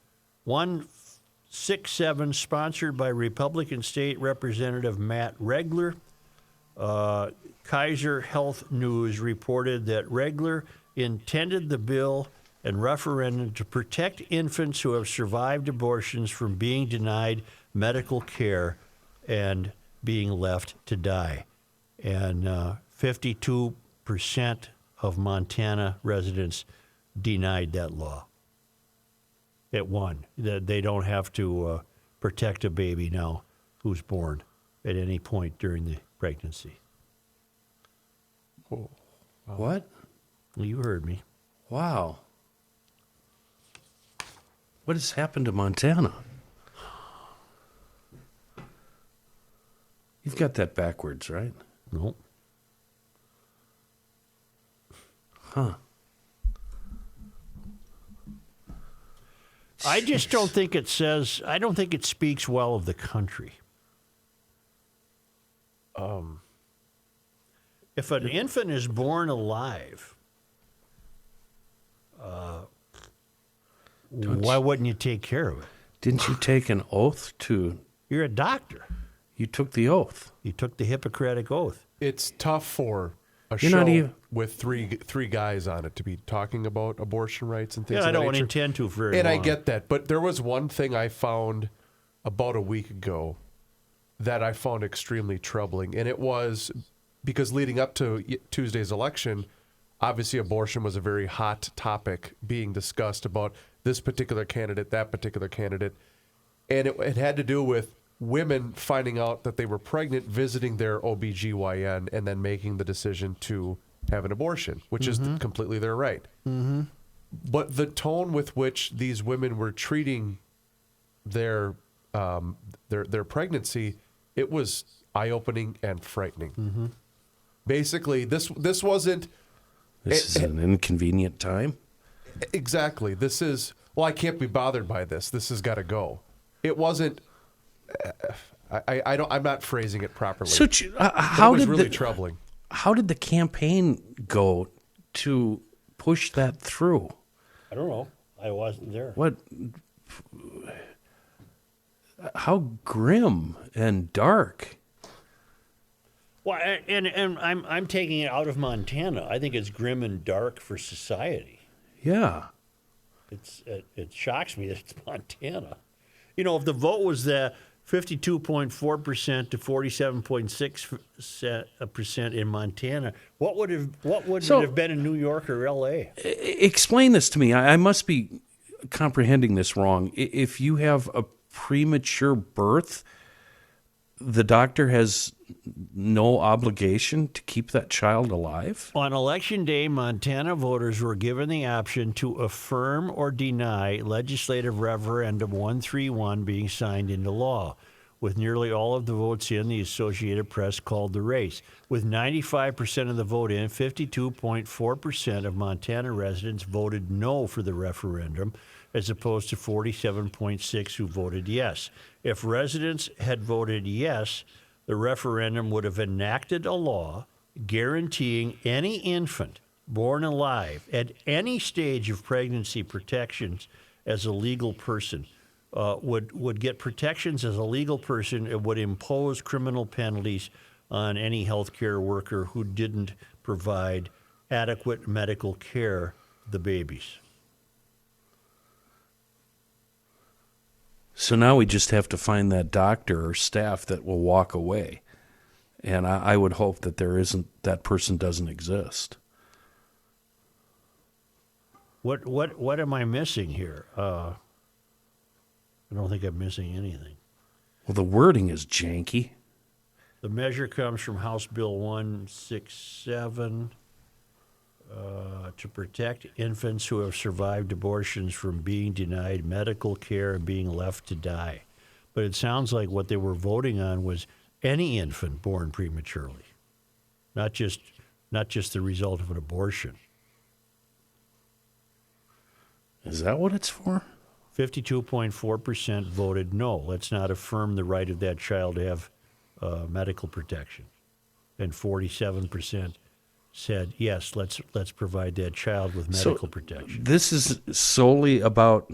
167, sponsored by Republican State Representative Matt Regler. Kaiser Health News reported that Regler intended the bill and referendum to protect infants who have survived abortions from being denied medical care and being left to die. And 52% of Montana residents denied that law. It won. They don't have to protect a baby now who's born at any point during the pregnancy. Oh. What? Well, you heard me. Wow. What has happened to Montana? You've got that backwards, right? Nope. Huh. I just don't think it speaks well of the country. If an infant is born alive, why wouldn't you take care of it? Didn't you take an oath to... You're a doctor. You took the oath. You took the Hippocratic Oath. It's tough for a You're show not even... with three guys on it to be talking about abortion rights and things Yeah, of that I don't nature. intend to very And long. I get that, but there was one thing I found about a week ago that I found extremely troubling, and it was because leading up to Tuesday's election, obviously abortion was a very hot topic being discussed about this particular candidate, that particular candidate, and it had to do with women finding out that they were pregnant, visiting their OBGYN, and then making the decision to have an abortion, which is completely their right. Mm-hmm. But the tone with which these women were treating their pregnancy, it was eye-opening and frightening. Mm-hmm. Basically, this wasn't... This is an inconvenient time? Exactly. This is, well, I can't be bothered by this. This has got to go. It wasn't... I'm not phrasing it properly. So, how it was did really troubling. How did the campaign go to push that through? I don't know. I wasn't there. What? How grim and dark. Well, and I'm taking it out of Montana. I think it's grim and dark for society. Yeah. it shocks me that it's Montana. You know, if the vote was 52.4% to 47.6% in Montana, what would it have been in New York or L.A.? Explain this to me. I must be comprehending this wrong. If you have a premature birth, the doctor has no obligation to keep that child alive? On Election Day, Montana voters were given the option to affirm or deny legislative referendum 131 being signed into law. With nearly all of the votes in, the Associated Press called the race. With 95% of the vote in, 52.4% of Montana residents voted no for the referendum, as opposed to 47.6% who voted yes. If residents had voted yes, the referendum would have enacted a law guaranteeing any infant born alive at any stage of pregnancy protections as a legal person. Would get protections as a legal person. It would impose criminal penalties on any healthcare worker who didn't provide adequate medical care to the babies. So now we just have to find that doctor or staff that will walk away. And I would hope that that person doesn't exist. What am I missing here? I don't think I'm missing anything. Well, the wording is janky. The measure comes from House Bill 167 to protect infants who have survived abortions from being denied medical care and being left to die. But it sounds like what they were voting on was any infant born prematurely, not just the result of an abortion. Is that what it's for? 52.4% voted no. Let's not affirm the right of that child to have medical protection. And 47% said, yes, let's provide that child with medical protection. This is solely about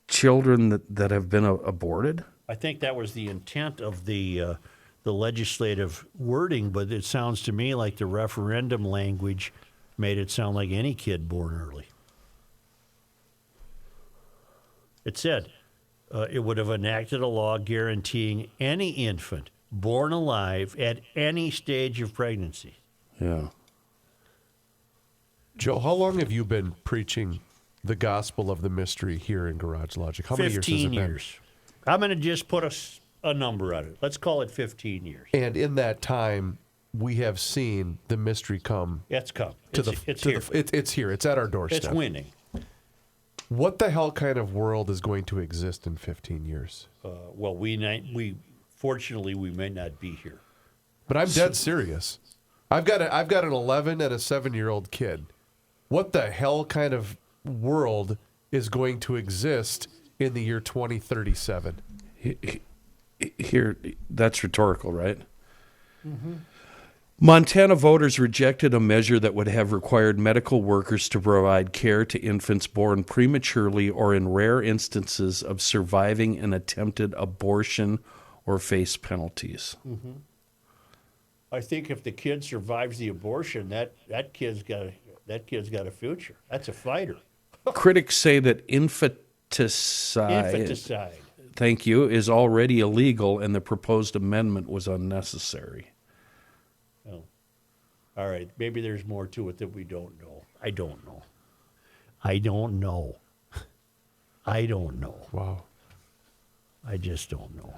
children that have been aborted? I think that was the intent of the legislative wording, but it sounds to me like the referendum language made it sound like any kid born early. It said it would have enacted a law guaranteeing any infant born alive at any stage of pregnancy. Yeah. Joe, how long have you been preaching the gospel of the mystery here in Garage Logic? How many years has it been? 15 years. I'm going to just put a number on it. Let's call it 15 years. And in that time, we have seen the mystery come. It's come. It's here. It's here. It's at our doorstep. It's winning. What the hell kind of world is going to exist in 15 years? Well, we fortunately we may not be here. But I'm dead serious. I've got an 11 and a 7-year-old kid. What the hell kind of world is going to exist in the year 2037? Here, that's rhetorical, right? Mm-hmm. Montana voters rejected a measure that would have required medical workers to provide care to infants born prematurely or in rare instances of surviving an attempted abortion or face penalties. Mm-hmm. I think if the kid survives the abortion, that kid's got a future. That's a fighter. Critics say that infanticide, thank you, is already illegal, and the proposed amendment was unnecessary. Oh. All right. Maybe there's more to it that we don't know. I don't know. I don't know. Wow. I just don't know.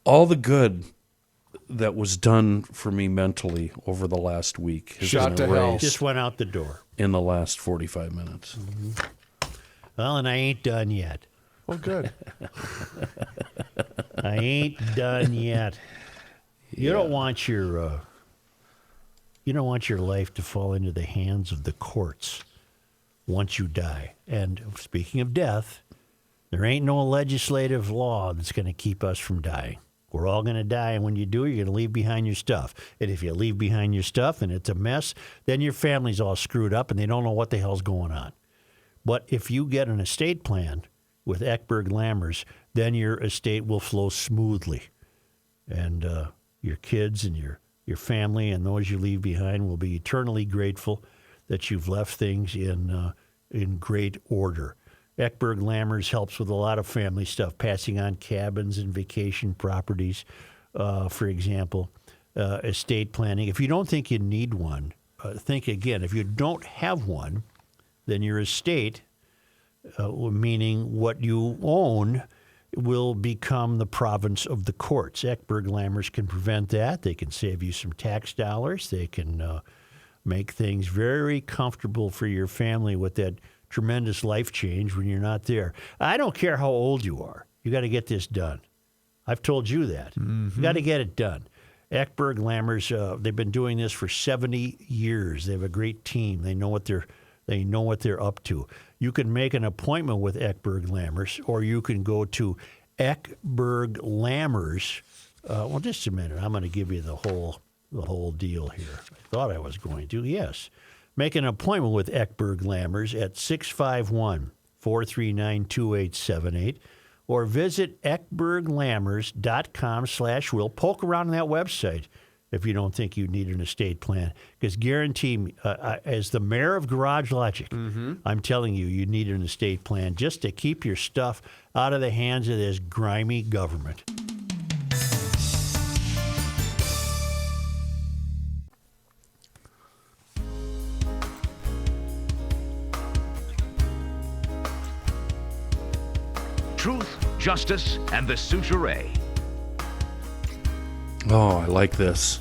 All the good that was done for me mentally over the last week has Shot been to hell. erased Just went out the door. in the last 45 minutes. Mm-hmm. Well, and I ain't done yet. Well, good. I ain't done yet. You don't want your life to fall into the hands of the courts once you die. And speaking of death, there ain't no legislative law that's going to keep us from dying. We're all going to die, and when you do, you're going to leave behind your stuff. And if you leave behind your stuff and it's a mess, then your family's all screwed up and they don't know what the hell's going on. But if you get an estate plan with Eckberg-Lammers, then your estate will flow smoothly. And your kids and your family and those you leave behind will be eternally grateful that you've left things in great order. Eckberg Lammers helps with a lot of family stuff, passing on cabins and vacation properties, for example, estate planning. If you don't think you need one, think again. If you don't have one, then your estate, meaning what you own, will become the province of the courts. Eckberg Lammers can prevent that. They can save you some tax dollars. They can make things very comfortable for your family with that tremendous life change when you're not there. I don't care how old you are. You got to get this done. I've told you that. You got to get it done. Eckberg Lammers, they've been doing this for 70 years. They have a great team. They know what they're up to. You can make an appointment with Eckberg Lammers, or you can go to Eckberg Lammers. Well, just a minute. I'm going to give you the whole deal here. I thought I was going to. Yes. Make an appointment with Eckberg Lammers at 651-439-2878 or visit eckberglammers.com/will. Poke around on that website if you don't think you need an estate plan. Because guarantee me, as the mayor of Garage Logic, I'm telling you, you need an estate plan just to keep your stuff out of the hands of this grimy government. Truth, justice, and the Souchere. Oh, I like this.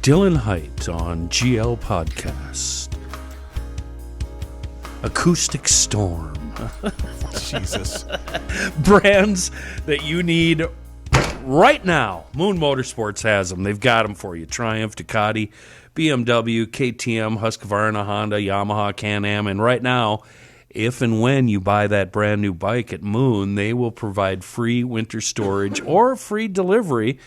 Dylan Height on GL Podcast. Acoustic Storm. Jesus. Brands that you need right now. Moon Motorsports has them. They've got them for you. Triumph, Ducati, BMW, KTM, Husqvarna, Honda, Yamaha, Can-Am. And right now, if and when you buy that brand new bike at Moon, they will provide free winter storage or free delivery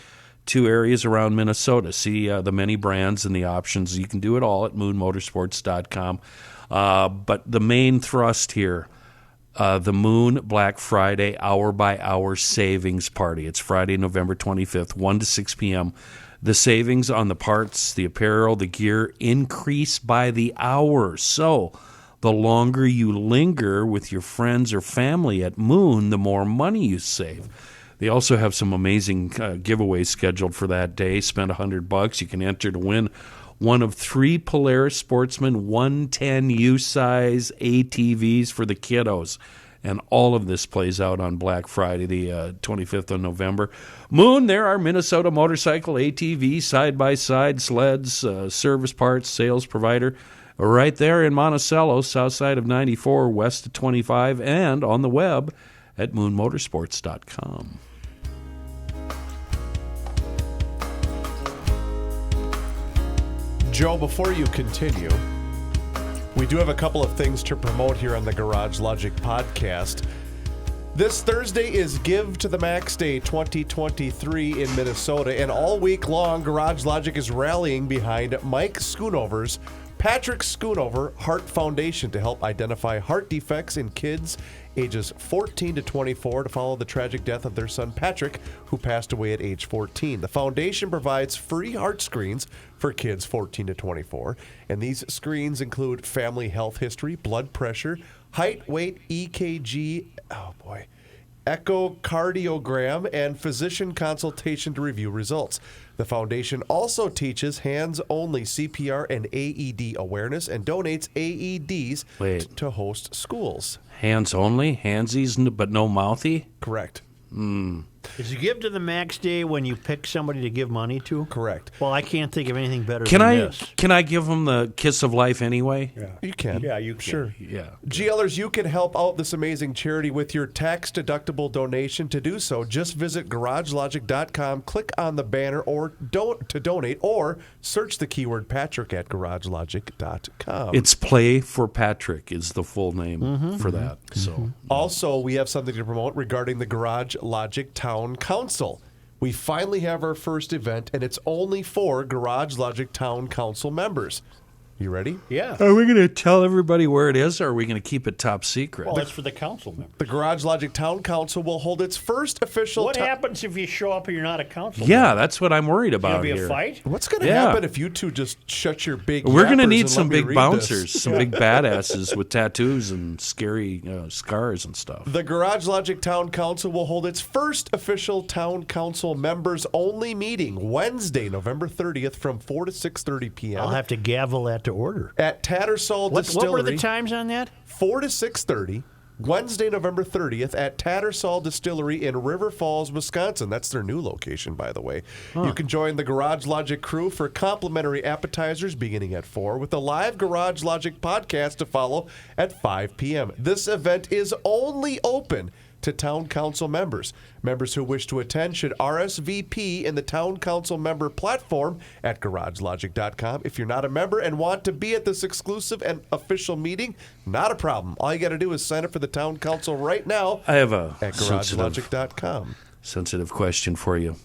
to areas around Minnesota. See the many brands and the options. You can do it all at moonmotorsports.com. But the main thrust here, the Moon Black Friday hour-by-hour savings party. It's Friday, November 25th, 1 to 6 p.m. The savings on the parts, the apparel, the gear increase by the hour. So the longer you linger with your friends or family at Moon, the more money you save. They also have some amazing giveaways scheduled for that day. Spend $100. You can enter to win one of 3 Polaris Sportsman 110 U-size ATVs for the kiddos. And all of this plays out on Black Friday, the 25th of November. Moon, there are Minnesota motorcycle, ATV, side-by-side, sleds, service parts, sales provider, right there in Monticello, south side of 94, west of 25, and on the web at moonmotorsports.com. Joe, before you continue, we do have a couple of things to promote here on the Garage Logic podcast. This Thursday is Give to the Max Day 2023 in Minnesota, and all week long, Garage Logic is rallying behind Mike Schoonover's Patrick Schoonover Heart Foundation to help identify heart defects in kids ages 14 to 24 to follow the tragic death of their son Patrick, who passed away at age 14. The foundation provides free heart screens for kids 14 to 24, and these screens include family health history, blood pressure, height, weight, EKG, echocardiogram, and physician consultation to review results. The foundation also teaches hands-only CPR and AED awareness and donates AEDs to host schools. Hands only? Handsies, but no mouthy? Correct. Is it Give to the Max Day when you pick somebody to give money to? Correct. Well, I can't think of anything better than this. Can I give them the kiss of life anyway? Yeah. You can. Yeah, you can. Sure. Yeah. GLers, you can help out this amazing charity with your tax-deductible donation. To do so, just visit garagelogic.com, click on the banner or to donate, or search the keyword Patrick at garagelogic.com. It's Play for Patrick is the full name for that. So also, we have something to promote regarding the Garage Logic Town Council. We finally have our first event, and it's only for Garage Logic Town Council members. You ready? Yeah. Are we going to tell everybody where it is, or are we going to keep it top secret? Well, that's for the council member. The Garage Logic Town Council will hold its first official... What happens if you show up and you're not a council Yeah, member? that's what I'm worried Is there about going to be here. a fight? What's going to Yeah. happen if you two just shut your big We're going to yappers need and some let me big read bouncers, this? some big badasses with tattoos and scary scars and stuff. The Garage Logic Town Council will hold its first official Town Council members-only meeting Wednesday, November 30th from 4 to 6:30 p.m. I'll have to gavel that to order. at Tattersall Distillery. What were the times on that? 4 to 6:30, Wednesday, November 30th at Tattersall Distillery in River Falls, Wisconsin. That's their new location, by the way. You can join the Garage Logic crew for complimentary appetizers beginning at 4 with a live Garage Logic podcast to follow at 5 p.m. This event is only open to Town Council members. Members who wish to attend should RSVP in the Town Council member platform at garagelogic.com. If you're not a member and want to be at this exclusive and official meeting, not a problem. All you got to do is sign up for the Town Council right now I have a at garagelogic.com. sensitive question for you.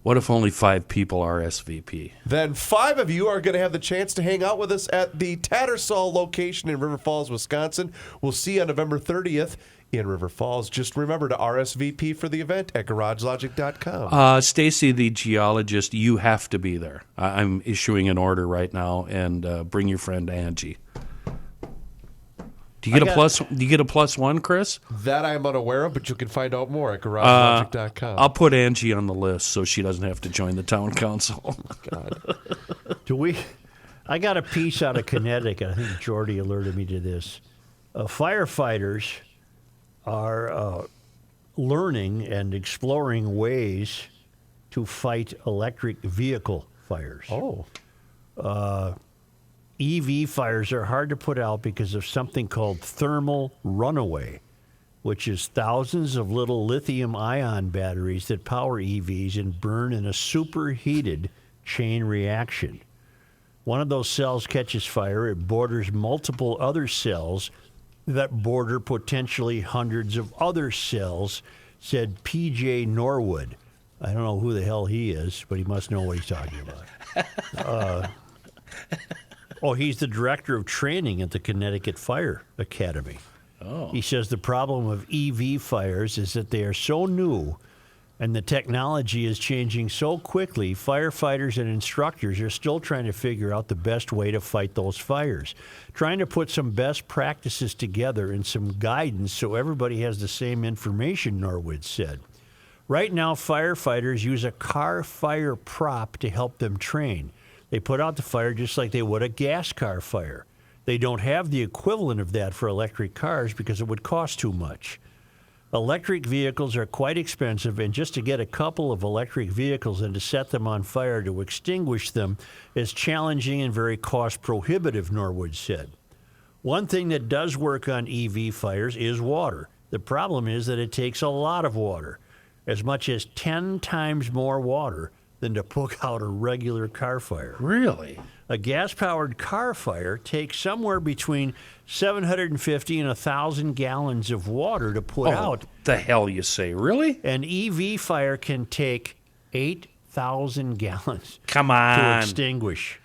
What if only 5 people RSVP? Then 5 of you are going to have the chance to hang out with us at the Tattersall location in River Falls, Wisconsin. We'll see you on November 30th in River Falls. Just remember to RSVP for the event at garagelogic.com. Stacy, the geologist, you have to be there. I'm issuing an order right now, and bring your friend Angie. Do you get a plus one, Chris? That I'm unaware of, but you can find out more at garagelogic.com. I'll put Angie on the list so she doesn't have to join the town council. God. I got a piece out of Connecticut. I think Jordy alerted me to this. Firefighters are learning and exploring ways to fight electric vehicle fires. Oh. EV fires are hard to put out because of something called thermal runaway, which is thousands of little lithium-ion batteries that power EVs and burn in a superheated chain reaction. One of those cells catches fire. It borders multiple other cells that border potentially hundreds of other cells, said P.J. Norwood. I don't know who the hell he is, but he must know what he's talking about. He's the director of training at the Connecticut Fire Academy. Oh. He says the problem of EV fires is that they are so new and the technology is changing so quickly, firefighters and instructors are still trying to figure out the best way to fight those fires. Trying to put some best practices together and some guidance so everybody has the same information, Norwood said. Right now, firefighters use a car fire prop to help them train. They put out the fire just like they would a gas car fire. They don't have the equivalent of that for electric cars because it would cost too much. Electric vehicles are quite expensive, and just to get a couple of electric vehicles and to set them on fire to extinguish them is challenging and very cost prohibitive, Norwood said. One thing that does work on EV fires is water. The problem is that it takes a lot of water, as much as 10 times more water than to put out a regular car fire. Really? A gas-powered car fire takes somewhere between 750 and 1,000 gallons of water to put out. The hell you say? Really? An EV fire can take 8,000 gallons Come to on. extinguish.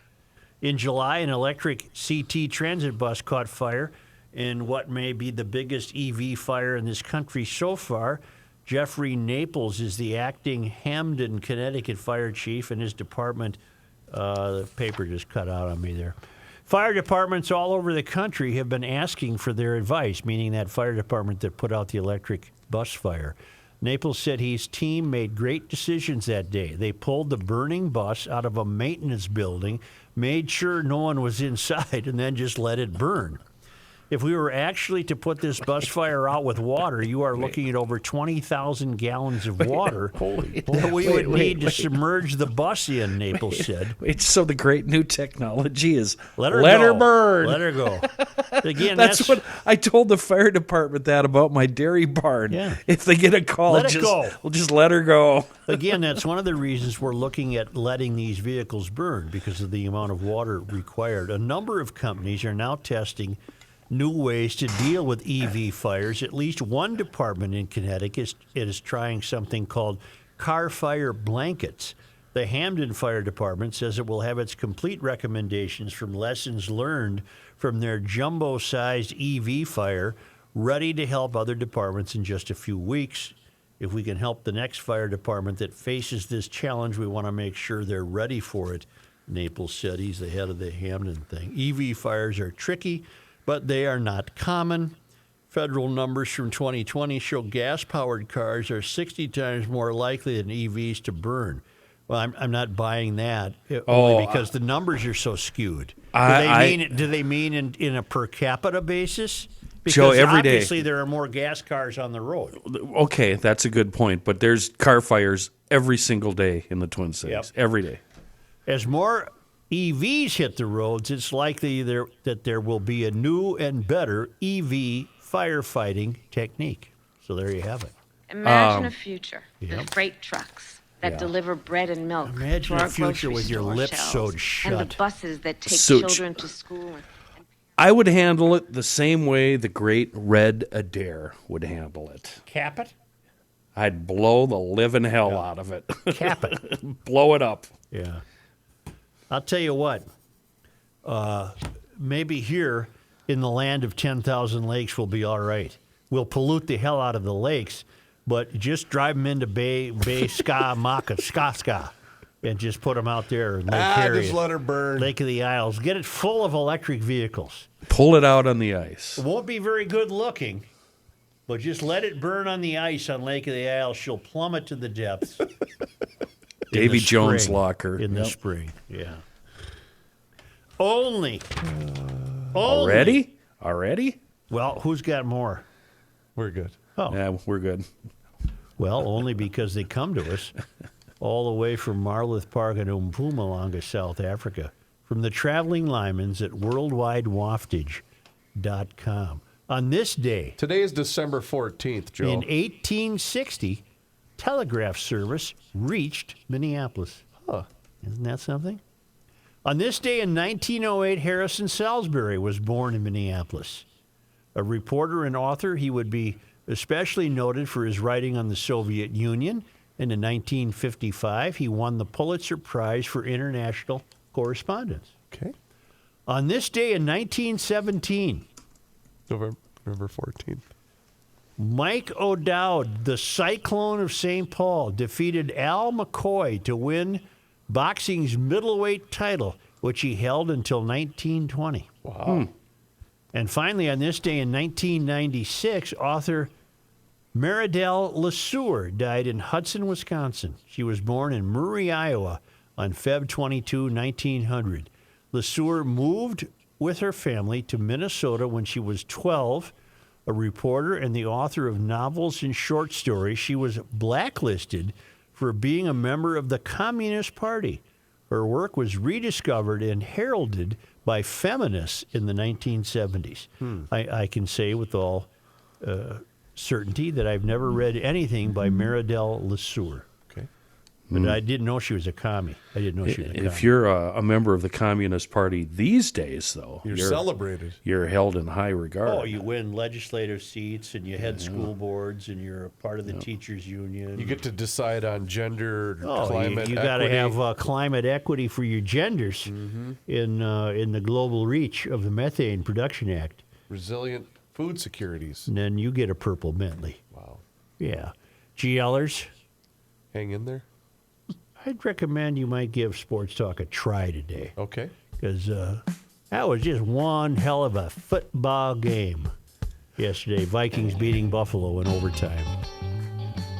In July, an electric CT transit bus caught fire in what may be the biggest EV fire in this country so far. Jeffrey Naples is the acting Hamden, Connecticut fire chief, and his department, the paper just cut out on me there. Fire departments all over the country have been asking for their advice, meaning that fire department that put out the electric bus fire. Naples said his team made great decisions that day. They pulled the burning bus out of a maintenance building, made sure no one was inside, and then just let it burn. If we were actually to put this bus fire out with water, you are looking at over 20,000 gallons of water that we would need to submerge the bus in, Naples said. So the great new technology is Let her go. burn. Let her go. Again, That's what I told the fire department that about my dairy barn. Yeah. If they get a call, Let it go. we'll just let her go. Again, that's one of the reasons we're looking at letting these vehicles burn because of the amount of water required. A number of companies are now testing new ways to deal with EV fires. At least one department in Connecticut is trying something called car fire blankets. The Hamden Fire Department says it will have its complete recommendations from lessons learned from their jumbo-sized EV fire ready to help other departments in just a few weeks. If we can help the next fire department that faces this challenge, we want to make sure they're ready for it, Naples said. He's the head of the Hamden thing. EV fires are tricky, but they are not common. Federal numbers from 2020 show gas-powered cars are 60 times more likely than EVs to burn. Well, I'm not buying that only because the numbers are so skewed. Do they mean in a per capita basis? Because Joe, every obviously day. there are more gas cars on the road. Okay, that's a good point. But there's car fires every single day in the Twin Cities. Yep. Every day. As more EVs hit the roads, it's likely that there will be a new and better EV firefighting technique. So there you have it. Imagine a future Yep. with freight trucks that deliver bread and milk. Imagine to a our future grocery with your store lips shelves, sewed shut. And the buses that take Such- children to school. I would handle it the same way the great Red Adair would handle it. Cap it? I'd blow the living hell out of it. Cap it. Blow it up. Yeah. I'll tell you what. Maybe here in the land of 10,000 lakes we'll be all right. We'll pollute the hell out of the lakes, but just drive them into Bay Ska, and just put them out there in Lake Harriet. Just let her burn. Lake of the Isles. Get it full of electric vehicles. Pull it out on the ice. It won't be very good looking, but just let it burn on the ice on Lake of the Isles. She'll plummet to the depths. Davy the Jones spring. locker. In the spring, yeah. Only. Already? Well, who's got more? We're good. Oh, Yeah, we're good. well, only because they come to us all the way from Marloth Park in Mpumalanga, South Africa, from the traveling Lymans at worldwidewaftage.com. On this day, Today is December 14th, Joe. in 1860, telegraph service reached Minneapolis. Huh. Isn't that something? On this day in 1908, Harrison Salisbury was born in Minneapolis. A reporter and author, he would be especially noted for his writing on the Soviet Union. And in 1955, he won the Pulitzer Prize for International Correspondence. Okay. On this day in 1917, November 14th. Mike O'Dowd, the Cyclone of St. Paul, defeated Al McCoy to win boxing's middleweight title, which he held until 1920. Wow. And finally, on this day in 1996, author Meridel LeSueur died in Hudson, Wisconsin. She was born in Murray, Iowa on Feb 22, 1900. LeSueur moved with her family to Minnesota when she was 12. A reporter and the author of novels and short stories, she was blacklisted for being a member of the Communist Party. Her work was rediscovered and heralded by feminists in the 1970s. I can say with all certainty that I've never read anything by Meridel LeSueur. Okay. But I didn't know she was a commie. I didn't know she was a commie. If you're a member of the Communist Party these days, though, You're celebrated. You're held in high regard. Oh, you win legislative seats, and you head school boards, and you're a part of the teachers' union. You get to decide on gender, climate, you got to equity. have climate equity for your genders in the global reach of the Methane Production Act. resilient food securities. And then you get a purple Bentley. Wow. Yeah. GLers, Hang in there. I'd recommend you might give Sports Talk a try today. Okay. Because that was just one hell of a football game yesterday. Vikings beating Buffalo in overtime.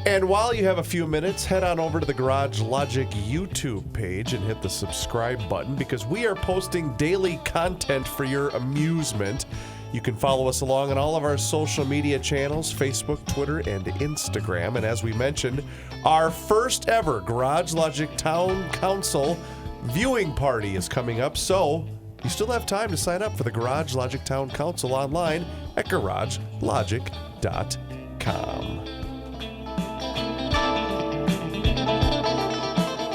And while you have a few minutes, head on over to the Garage Logic YouTube page and hit the subscribe button because we are posting daily content for your amusement. You can follow us along on all of our social media channels, Facebook, Twitter, and Instagram. And as we mentioned, our first ever Garage Logic Town Council viewing party is coming up. So you still have time to sign up for the Garage Logic Town Council online at garagelogic.com.